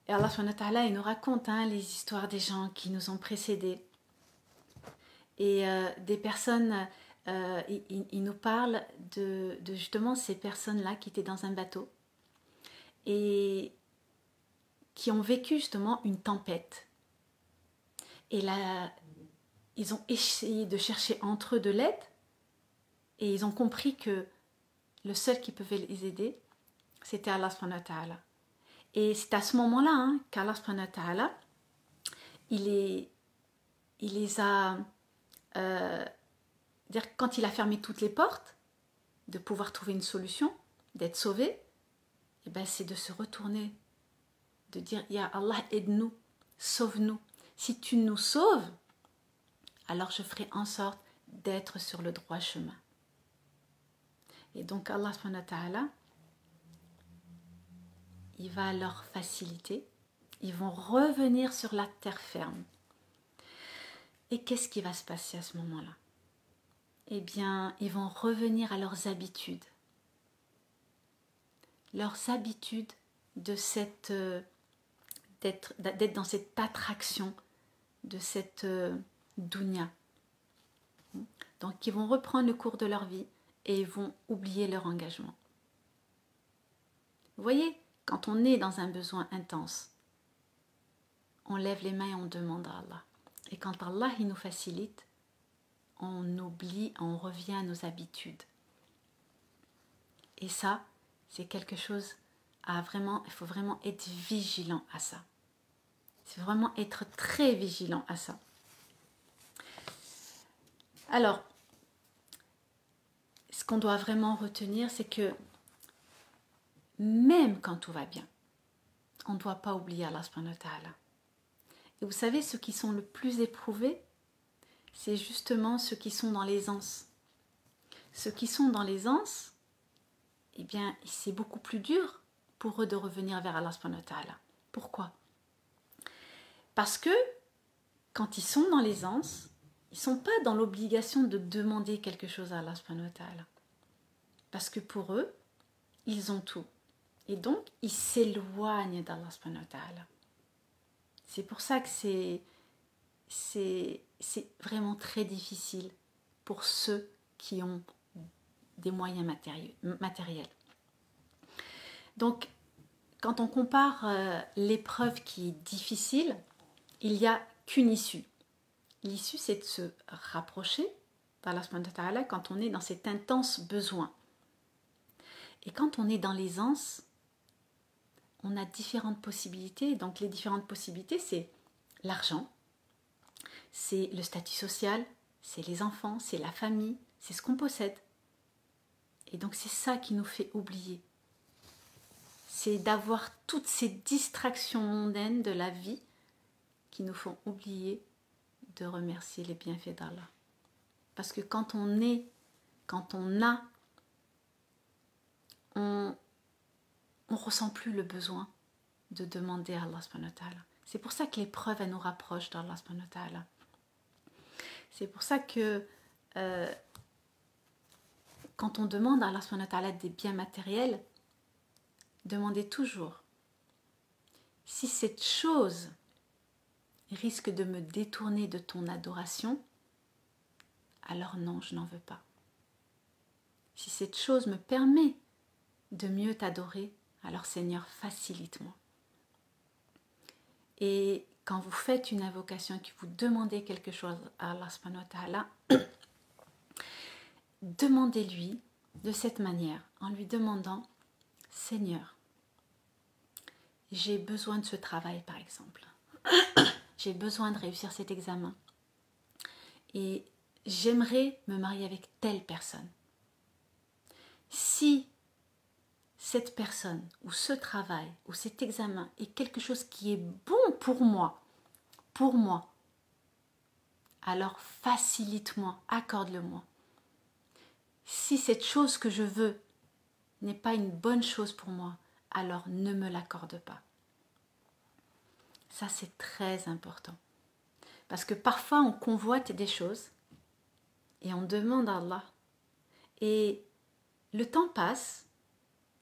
Et Allah subhanahu wa ta'ala, il nous raconte les histoires des gens qui nous ont précédés. Et des personnes, il nous parle de justement ces personnes-là qui étaient dans un bateau et qui ont vécu justement une tempête. Et là, ils ont essayé de chercher entre eux de l'aide et ils ont compris que le seul qui pouvait les aider, c'était Allah subhanahu wa ta'ala. Et c'est à ce moment-là qu'Allah subhanahu wa ta'ala, il les a, quand il a fermé toutes les portes, de pouvoir trouver une solution, d'être sauvé, et ben c'est de se retourner, de dire « Ya Allah, aide-nous, sauve-nous. Si tu nous sauves, alors je ferai en sorte d'être sur le droit chemin. » Et donc Allah subhanahu wa ta'ala, il va leur faciliter, ils vont revenir sur la terre ferme. Et qu'est-ce qui va se passer à ce moment-là? Eh bien, ils vont revenir à leurs habitudes. Leurs habitudes d'être dans cette attraction, de cette dunya. Donc, ils vont reprendre le cours de leur vie et ils vont oublier leur engagement. Vous voyez, quand on est dans un besoin intense, on lève les mains et on demande à Allah. Et quand Allah il nous facilite, on oublie, on revient à nos habitudes. Et ça, c'est quelque chose il faut vraiment être vigilant à ça. C'est vraiment être très vigilant à ça. Alors, ce qu'on doit vraiment retenir, c'est que même quand tout va bien, on ne doit pas oublier Allah subhanahu wa ta'ala. Et vous savez, ceux qui sont le plus éprouvés, c'est justement ceux qui sont dans l'aisance. Ceux qui sont dans l'aisance, eh bien, c'est beaucoup plus dur pour eux de revenir vers Allah subhanahu wa ta'ala. Pourquoi? Parce que quand ils sont dans l'aisance, ils ne sont pas dans l'obligation de demander quelque chose à Allah subhanahu wa ta'ala. Parce que pour eux, ils ont tout. Et donc, ils s'éloignent d'Allah subhanahu wa ta'ala. C'est pour ça que c'est vraiment très difficile pour ceux qui ont des moyens matériels. Donc, quand on compare l'épreuve qui est difficile, il n'y a qu'une issue. L'issue, c'est de se rapprocher d'Allah subhanahu wa ta'ala quand on est dans cet intense besoin. Et quand on est dans l'aisance, on a différentes possibilités. Donc les différentes possibilités, c'est l'argent, c'est le statut social, c'est les enfants, c'est la famille, c'est ce qu'on possède. Et donc c'est ça qui nous fait oublier. C'est d'avoir toutes ces distractions mondaines de la vie qui nous font oublier de remercier les bienfaits d'Allah. Parce que quand on a, on ne ressent plus le besoin de demander à Allah subhanahu wa ta'ala. C'est pour ça que l'épreuve, elle nous rapproche d'Allah subhanahu wa ta'ala. C'est pour ça que quand on demande à Allah subhanahu wa ta'ala des biens matériels, demandez toujours si cette chose risque de me détourner de ton adoration, alors non, je n'en veux pas. Si cette chose me permet de mieux t'adorer, alors Seigneur, facilite-moi. Et quand vous faites une invocation et que vous demandez quelque chose à Allah subhanahu wa ta'ala, demandez-lui de cette manière, en lui demandant, Seigneur, j'ai besoin de ce travail par exemple. J'ai besoin de réussir cet examen. Et j'aimerais me marier avec telle personne. Si cette personne ou ce travail ou cet examen est quelque chose qui est bon pour moi, alors facilite-moi, accorde-le-moi. Si cette chose que je veux n'est pas une bonne chose pour moi, alors ne me l'accorde pas. Ça, c'est très important. Parce que parfois, on convoite des choses et on demande à Allah. Et le temps passe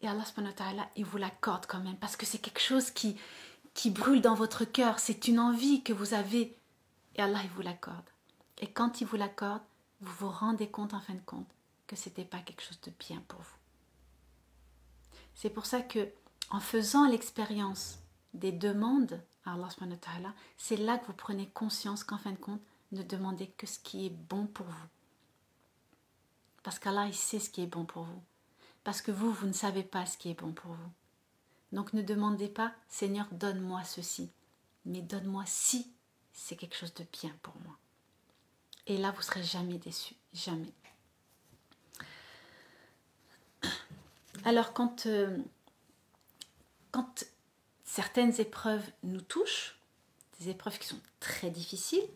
et Allah subhanahu wa ta'ala, il vous l'accorde quand même. Parce que c'est quelque chose qui brûle dans votre cœur. C'est une envie que vous avez. Et Allah, il vous l'accorde. Et quand il vous l'accorde, vous vous rendez compte en fin de compte que ce n'était pas quelque chose de bien pour vous. C'est pour ça que en faisant l'expérience des demandes à Allah subhanahu wa ta'ala, c'est là que vous prenez conscience qu'en fin de compte, ne demandez que ce qui est bon pour vous. Parce qu'Allah, il sait ce qui est bon pour vous. Parce que vous ne savez pas ce qui est bon pour vous. Donc ne demandez pas, Seigneur, donne-moi ceci. Mais donne-moi si c'est quelque chose de bien pour moi. Et là, vous ne serez jamais déçus. Jamais. Alors, quand certaines épreuves nous touchent, des épreuves qui sont très difficiles,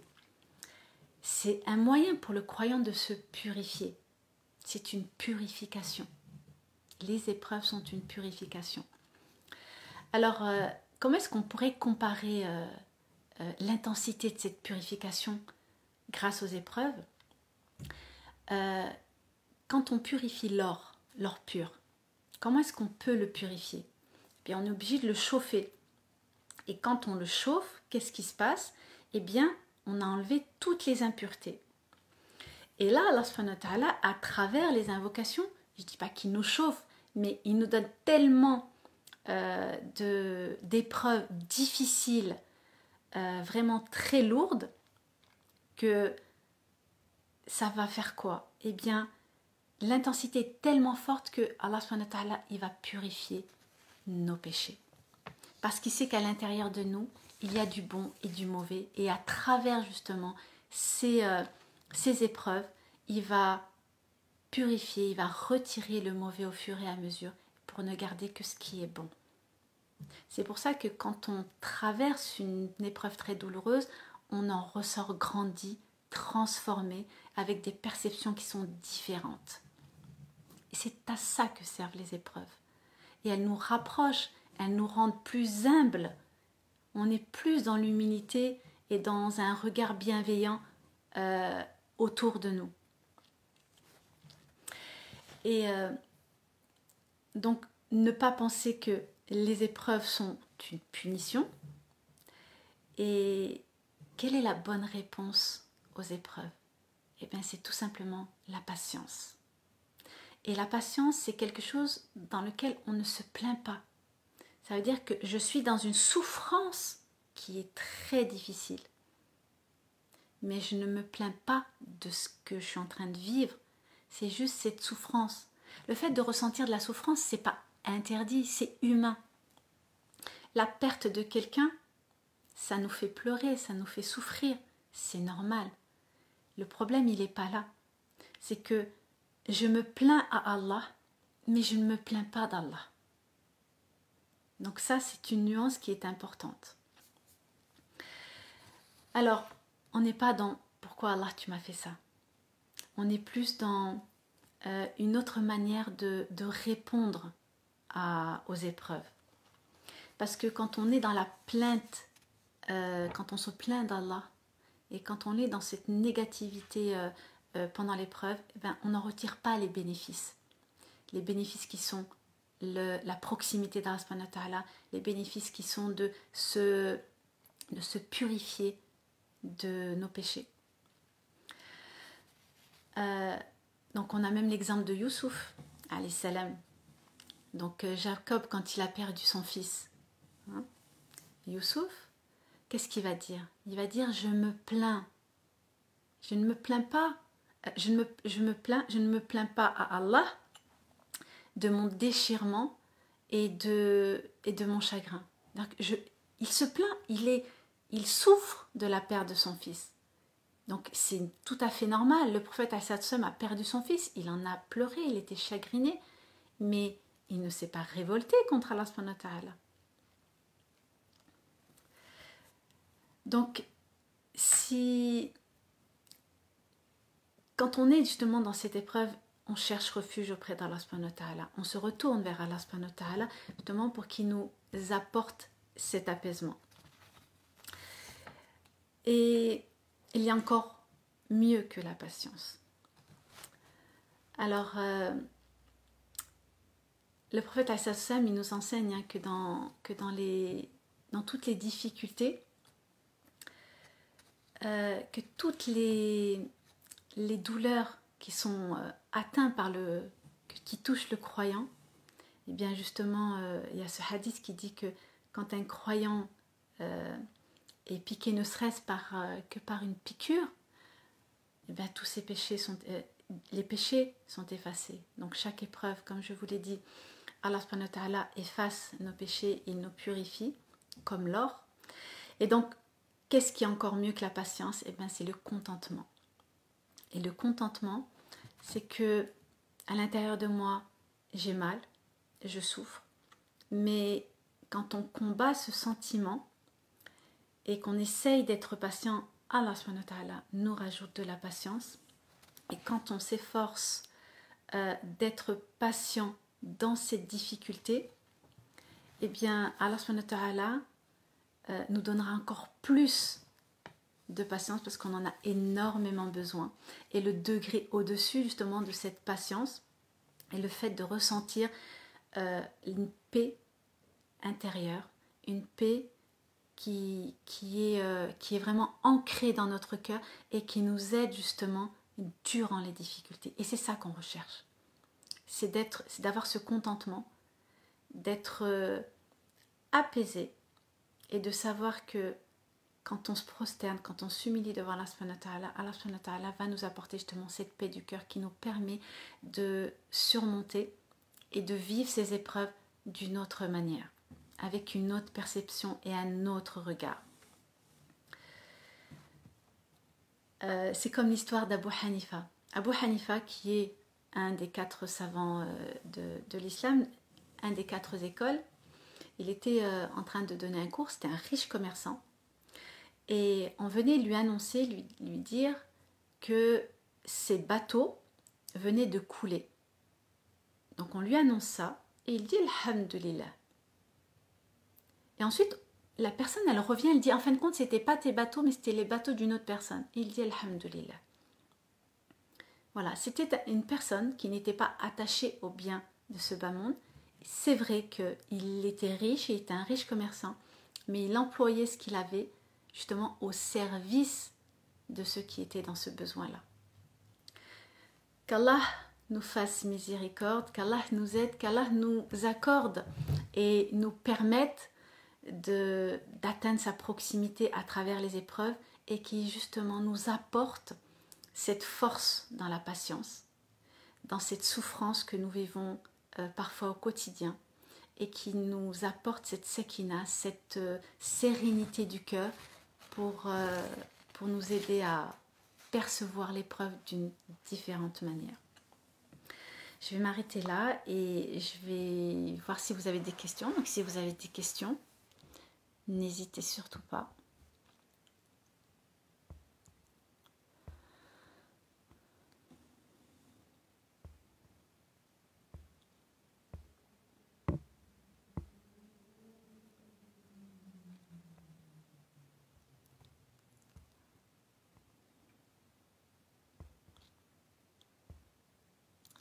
c'est un moyen pour le croyant de se purifier. C'est une purification. Les épreuves sont une purification. Alors, comment est-ce qu'on pourrait comparer l'intensité de cette purification grâce aux épreuves? Quand on purifie l'or pur, comment est-ce qu'on peut le purifier? Bien, on est obligé de le chauffer. Et quand on le chauffe, qu'est-ce qui se passe? Eh bien, on a enlevé toutes les impuretés. Et là, Allah subhanahu wa ta'ala, à travers les invocations, je ne dis pas qu'il nous chauffe, mais il nous donne tellement d'épreuves difficiles, vraiment très lourdes, que ça va faire quoi? Eh bien, l'intensité est tellement forte que Allah subhanahu wa ta'ala, il va purifier nos péchés. Parce qu'il sait qu'à l'intérieur de nous, il y a du bon et du mauvais. Et à travers justement ces épreuves, il va purifier, il va retirer le mauvais au fur et à mesure pour ne garder que ce qui est bon. C'est pour ça que quand on traverse une épreuve très douloureuse, on en ressort grandi, transformé, avec des perceptions qui sont différentes. Et c'est à ça que servent les épreuves. Et elles nous rapprochent, elles nous rendent plus humbles on est plus dans l'humilité et dans un regard bienveillant autour de nous. Et donc, ne pas penser que les épreuves sont une punition. Et quelle est la bonne réponse aux épreuves? Eh bien, c'est tout simplement la patience. Et la patience, c'est quelque chose dans lequel on ne se plaint pas. Ça veut dire que je suis dans une souffrance qui est très difficile. Mais je ne me plains pas de ce que je suis en train de vivre. C'est juste cette souffrance. Le fait de ressentir de la souffrance, c'est pas interdit, c'est humain. La perte de quelqu'un, ça nous fait pleurer, ça nous fait souffrir. C'est normal. Le problème, il n'est pas là. C'est que je me plains à Allah, mais je ne me plains pas d'Allah. Donc ça, c'est une nuance qui est importante. Alors, on n'est pas dans « pourquoi Allah tu m'as fait ça ?» On est plus dans une autre manière de répondre aux épreuves. Parce que quand on est dans la plainte, quand on se plaint d'Allah, et quand on est dans cette négativité pendant l'épreuve, ben, on n'en retire pas les bénéfices. Les bénéfices qui sont la proximité d'Allah subhanahu wa ta'ala, les bénéfices qui sont de se purifier de nos péchés. Donc on a même l'exemple de Youssouf, alayhi salam. Donc Jacob, quand il a perdu son fils, hein, Youssouf, qu'est-ce qu'il va dire? Il va dire « je me plains ». Je ne me plains pas, je ne me plains pas à Allah de mon déchirement et de mon chagrin. Donc il se plaint, il souffre de la perte de son fils. Donc c'est tout à fait normal. Le prophète a perdu son fils, il en a pleuré, il était chagriné, mais il ne s'est pas révolté contre Allah subhanahu wa ta'ala. Donc quand on est justement dans cette épreuve, on cherche refuge auprès d'Allah subhanahu wa ta'ala. On se retourne vers Allah subhanahu wa ta'ala justement pour qu'il nous apporte cet apaisement. Et il y a encore mieux que la patience. Alors, le prophète il nous enseigne hein, que dans toutes les difficultés, que toutes les douleurs qui sont atteintes qui touchent le croyant, et bien justement, il y a ce hadith qui dit que quand un croyant est piqué ne serait-ce que par une piqûre, et bien tous ces péchés les péchés sont effacés. Donc chaque épreuve, comme je vous l'ai dit, Allah subhanahu wa ta'ala efface nos péchés, il nous purifie comme l'or. Et donc, qu'est-ce qui est encore mieux que la patience? Eh bien, c'est le contentement. Et le contentement, c'est que à l'intérieur de moi, j'ai mal, je souffre, mais quand on combat ce sentiment et qu'on essaye d'être patient, Allah subhanahu wa ta'ala nous rajoute de la patience. Et quand on s'efforce d'être patient dans cette difficulté, eh bien Allah subhanahu wa ta'ala nous donnera encore plus de patience parce qu'on en a énormément besoin. Et le degré au-dessus justement de cette patience est le fait de ressentir une paix intérieure, une paix qui est vraiment ancrée dans notre cœur et qui nous aide justement durant les difficultés. Et c'est ça qu'on recherche. C'est d'avoir ce contentement, d'être apaisé et de savoir que quand on se prosterne, quand on s'humilie devant Allah subhanahu wa ta'ala va nous apporter justement cette paix du cœur qui nous permet de surmonter et de vivre ces épreuves d'une autre manière, avec une autre perception et un autre regard. C'est comme l'histoire d'Abu Hanifa. Abu Hanifa qui est un des 4 savants de l'islam, un des 4 écoles, il était en train de donner un cours, c'était un riche commerçant. Et on venait lui annoncer, lui dire que ses bateaux venaient de couler. Donc on lui annonce ça et il dit Alhamdulillah. Et ensuite la personne, elle revient, elle dit, en fin de compte, c'était pas tes bateaux, mais c'était les bateaux d'une autre personne. Et il dit, Alhamdulillah. Voilà, c'était une personne qui n'était pas attachée au bien de ce bas monde. C'est vrai qu'il était riche, il était un riche commerçant, mais il employait ce qu'il avait justement au service de ceux qui étaient dans ce besoin-là. Qu'Allah nous fasse miséricorde, qu'Allah nous aide, qu'Allah nous accorde et nous permette d'atteindre sa proximité à travers les épreuves et qui justement nous apporte cette force dans la patience, dans cette souffrance que nous vivons parfois au quotidien et qui nous apporte cette sekina, cette sérénité du cœur pour nous aider à percevoir l'épreuve d'une différente manière. Je vais m'arrêter là et je vais voir si vous avez des questions. Donc si vous avez des questions, n'hésitez surtout pas.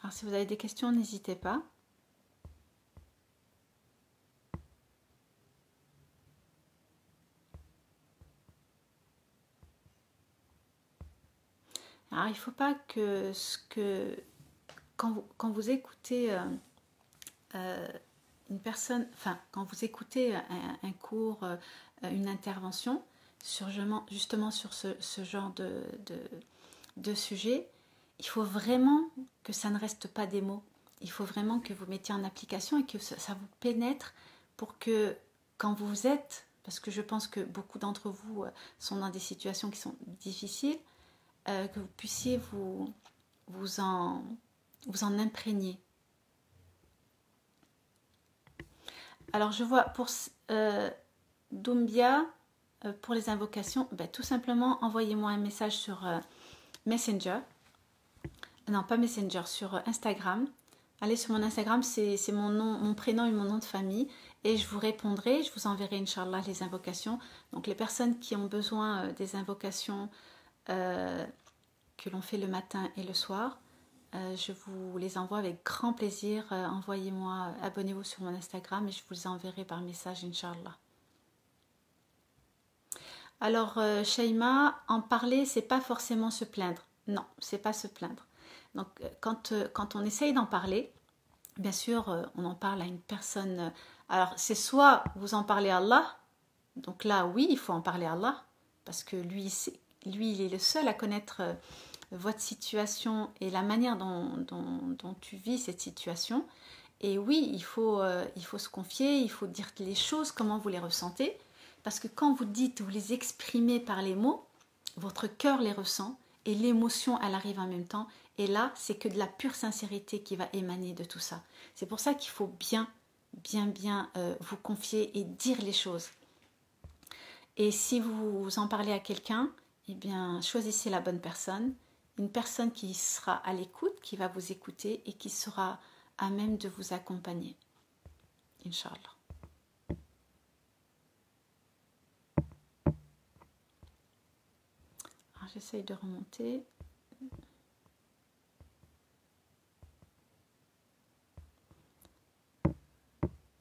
Alors si vous avez des questions, n'hésitez pas. Alors il ne faut pas que quand vous écoutez une personne, enfin quand vous écoutez un cours, une intervention justement sur ce genre de sujet, il faut vraiment que ça ne reste pas des mots. Il faut vraiment que vous mettiez en application et que ça vous pénètre pour que quand vous êtes, parce que je pense que beaucoup d'entre vous sont dans des situations qui sont difficiles, que vous puissiez vous en imprégner. Alors je vois pour Doumbia, pour les invocations, tout simplement envoyez-moi un message sur Messenger. Non, pas Messenger, sur Instagram. Allez sur mon Instagram, c'est mon prénom et mon nom de famille. Et je vous répondrai, je vous enverrai, Inch'Allah, les invocations. Donc les personnes qui ont besoin des invocations que l'on fait le matin et le soir, je vous les envoie avec grand plaisir. Envoyez-moi, abonnez-vous sur mon Instagram et je vous les enverrai par message, Inch'Allah. Alors, Shaima, en parler, c'est pas forcément se plaindre. Non, c'est pas se plaindre. Donc, quand on essaye d'en parler, bien sûr, on en parle à une personne. Alors, c'est soit vous en parlez à Allah, donc là, oui, il faut en parler à Allah, parce que lui, il est le seul à connaître votre situation et la manière dont tu vis cette situation. Et oui, il faut se confier, il faut dire les choses, comment vous les ressentez, parce que quand vous dites, vous les exprimez par les mots, votre cœur les ressent et l'émotion, elle arrive en même temps. Et là, c'est que de la pure sincérité qui va émaner de tout ça. C'est pour ça qu'il faut bien vous confier et dire les choses. Et si vous en parlez à quelqu'un, eh bien, choisissez la bonne personne. Une personne qui sera à l'écoute, qui va vous écouter et qui sera à même de vous accompagner. Inch'Allah. Alors, j'essaye de remonter.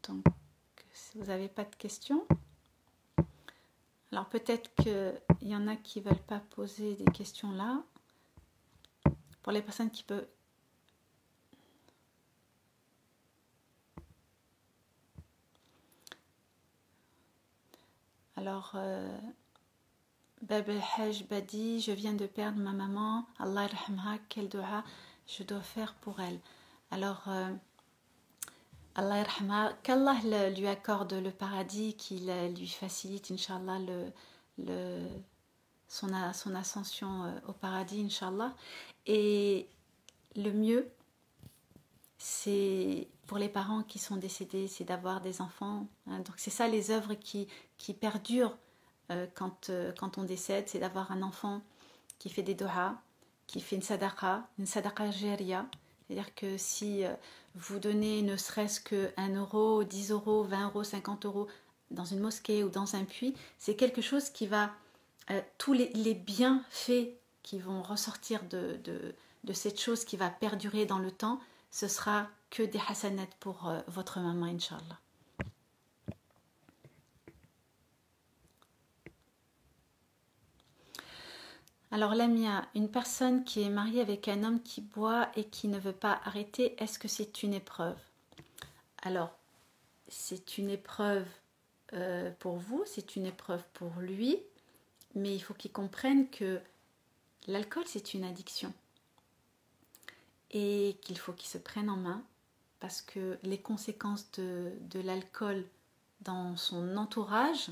Donc, si vous n'avez pas de questions, alors peut-être qu'il y en a qui ne veulent pas poser des questions là. Pour les personnes qui peuvent... Alors, Bab el-Hajj Badi, je viens de perdre ma maman. Allah yarhamha, quel dua je dois faire pour elle. Alors, Allah yarhamha, qu'Allah lui accorde le paradis, qu'il lui facilite, Inch'Allah, son ascension au paradis, Inch'Allah. Et le mieux, c'est pour les parents qui sont décédés, c'est d'avoir des enfants. Donc c'est ça les œuvres qui perdurent quand on décède, c'est d'avoir un enfant qui fait des doha, qui fait une sadaqa jariya. C'est-à-dire que si vous donnez ne serait-ce que 1 euro, 10 euros, 20 euros, 50 euros dans une mosquée ou dans un puits, c'est quelque chose qui va, tous les bienfaits qui vont ressortir de cette chose qui va perdurer dans le temps, ce sera que des hasanats pour votre maman, Inch'Allah. Alors Lamia, une personne qui est mariée avec un homme qui boit et qui ne veut pas arrêter, est-ce que c'est une épreuve? Alors, c'est une épreuve pour vous, c'est une épreuve pour lui, mais il faut qu'il comprenne que l'alcool c'est une addiction et qu'il faut qu'il se prenne en main parce que les conséquences de l'alcool dans son entourage,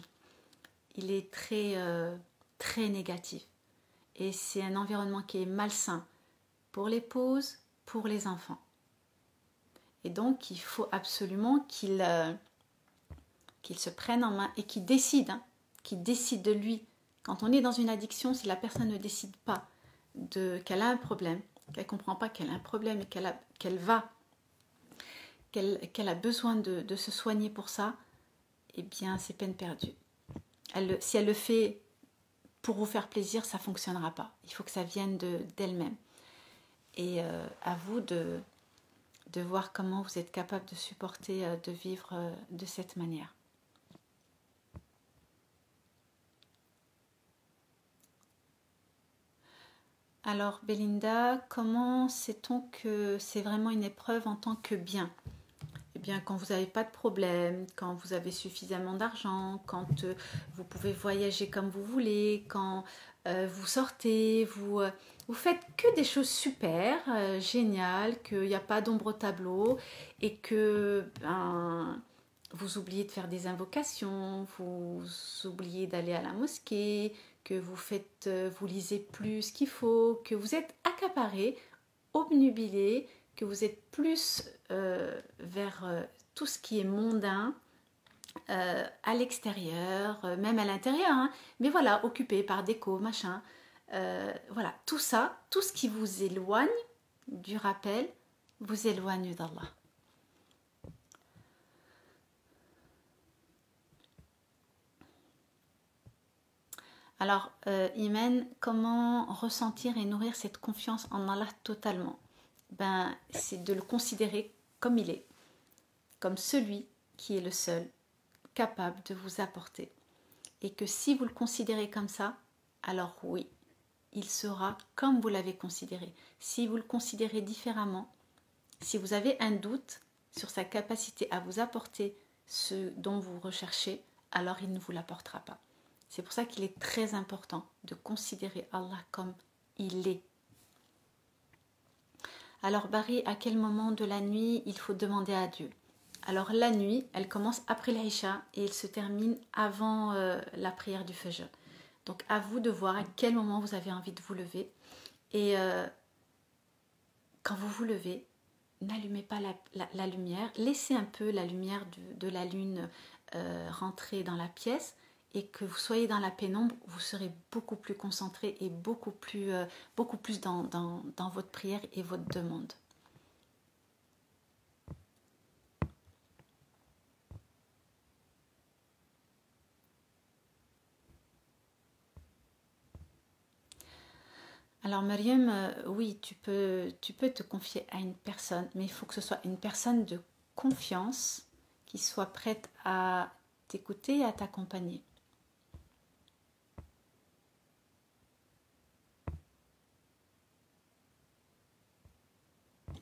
il est très négatif. Et c'est un environnement qui est malsain pour l'épouse, pour les enfants. Et donc, il faut absolument qu'il se prenne en main et qu'il décide de lui. Quand on est dans une addiction, si la personne ne décide pas qu'elle a un problème, qu'elle ne comprend pas qu'elle a un problème et qu'elle a besoin de se soigner pour ça, eh bien, c'est peine perdue. Si elle le fait pour vous faire plaisir, ça ne fonctionnera pas. Il faut que ça vienne d'elle-même. Et à vous de voir comment vous êtes capable de supporter, de vivre de cette manière. Alors Belinda, comment sait-on que c'est vraiment une épreuve en tant que bien? Eh bien, quand vous n'avez pas de problème, quand vous avez suffisamment d'argent, quand vous pouvez voyager comme vous voulez, quand vous sortez, vous faites que des choses super, géniales, qu'il n'y a pas d'ombre au tableau et que vous oubliez de faire des invocations, vous oubliez d'aller à la mosquée, que vous lisez plus qu'il faut, que vous êtes accaparé, obnubilé, que vous êtes plus vers tout ce qui est mondain, à l'extérieur, même à l'intérieur, hein, mais voilà, occupé par déco, machin. Voilà, tout ça, tout ce qui vous éloigne du rappel, vous éloigne d'Allah. Alors, Imen, comment ressentir et nourrir cette confiance en Allah totalement? C'est de le considérer comme il est, comme celui qui est le seul capable de vous apporter. Et que si vous le considérez comme ça, alors oui, il sera comme vous l'avez considéré. Si vous le considérez différemment, si vous avez un doute sur sa capacité à vous apporter ce dont vous recherchez, alors il ne vous l'apportera pas. C'est pour ça qu'il est très important de considérer Allah comme il est. Alors Barry, à quel moment de la nuit il faut demander à Dieu? Alors la nuit, elle commence après l'Aïcha et elle se termine avant la prière du Fajr. Donc à vous de voir à quel moment vous avez envie de vous lever. Et quand vous vous levez, n'allumez pas la lumière. Laissez un peu la lumière de la lune rentrer dans la pièce. Et que vous soyez dans la pénombre, vous serez beaucoup plus concentré et beaucoup plus dans votre prière et votre demande. Alors Mariam, oui, tu peux te confier à une personne, mais il faut que ce soit une personne de confiance qui soit prête à t'écouter et à t'accompagner.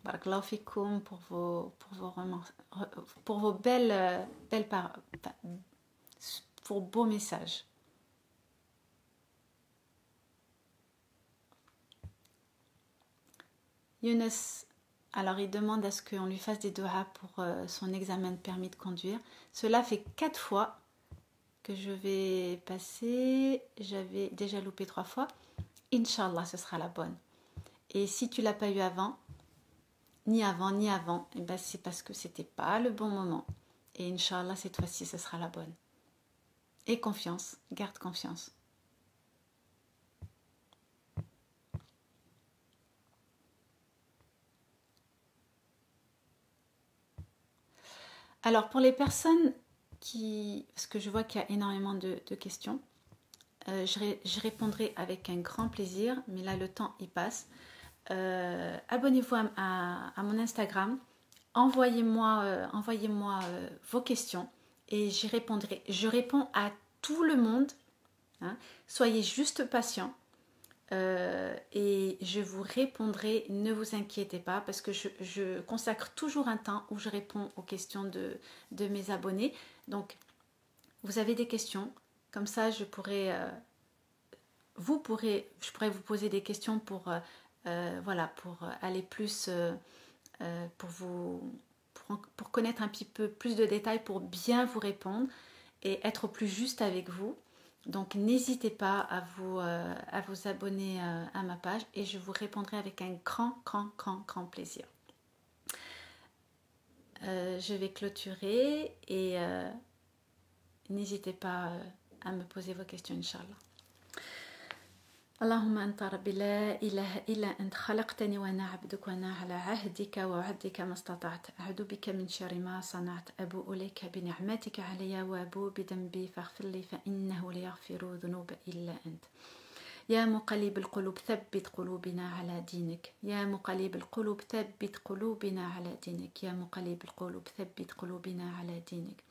Barakallahu fikoum pour vos belles paroles, pour beaux messages. Younes, alors il demande à ce qu'on lui fasse des doigts pour son examen de permis de conduire. Cela fait 4 fois que je vais passer. J'avais déjà loupé 3 fois. Inch'Allah, ce sera la bonne. Et si tu l'as pas eu avant, ni avant, eh ben c'est parce que c'était pas le bon moment. Et Inch'Allah, cette fois-ci, ce sera la bonne. Et confiance, garde confiance. Alors, pour les personnes parce que je vois qu'il y a énormément de questions, je répondrai avec un grand plaisir, mais là le temps y passe. Abonnez-vous à mon Instagram, envoyez-moi vos questions et j'y répondrai. Je réponds à tout le monde, hein. Soyez juste patient. Et je vous répondrai, ne vous inquiétez pas, parce que je consacre toujours un temps où je réponds aux questions de mes abonnés. Donc, vous avez des questions, comme ça je pourrais vous poser des questions pour aller plus, pour connaître un petit peu plus de détails, pour bien vous répondre et être plus juste avec vous. Donc n'hésitez pas à vous abonner à ma page et je vous répondrai avec un grand plaisir. Je vais clôturer et n'hésitez pas à me poser vos questions, Inch'Allah. اللهم أنت ربي لا إله إلا أنت خلقتني وأنا عبدك وأنا على عهدك ووعدك ما استطعت أعوذ بك من شر ما صنعت أبوء لك بنعمتك علي وأبوء بذنبي فاغفر لي فإنه لا يغفر الذنوب إلا أنت يا مقلب القلوب ثبت قلوبنا على دينك يا مقلب القلوب ثبت قلوبنا على دينك يا مقلب القلوب ثبت قلوبنا على دينك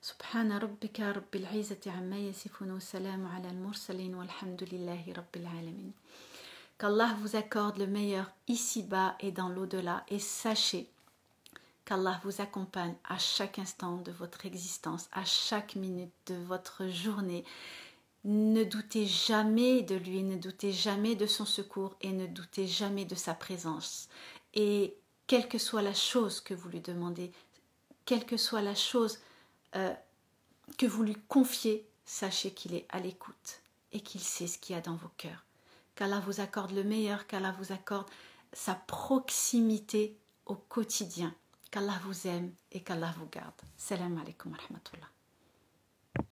سبحان ربك رب العزة عما يصفون والسلام على المرسلين والحمد لله رب العالمين. Qu'Allah vous accorde le meilleur ici-bas et dans l'au-delà et sachez qu'Allah vous accompagne à chaque instant de votre existence, à chaque minute de votre journée. Ne doutez jamais de lui, ne doutez jamais de son secours et ne doutez jamais de sa présence. Et quelle que soit la chose que vous lui demandez, quelle que soit la chose que vous lui confiez, sachez qu'il est à l'écoute et qu'il sait ce qu'il y a dans vos cœurs. Qu'Allah vous accorde le meilleur, qu'Allah vous accorde sa proximité au quotidien, qu'Allah vous aime et qu'Allah vous garde. Salam alaikum wa rahmatullah.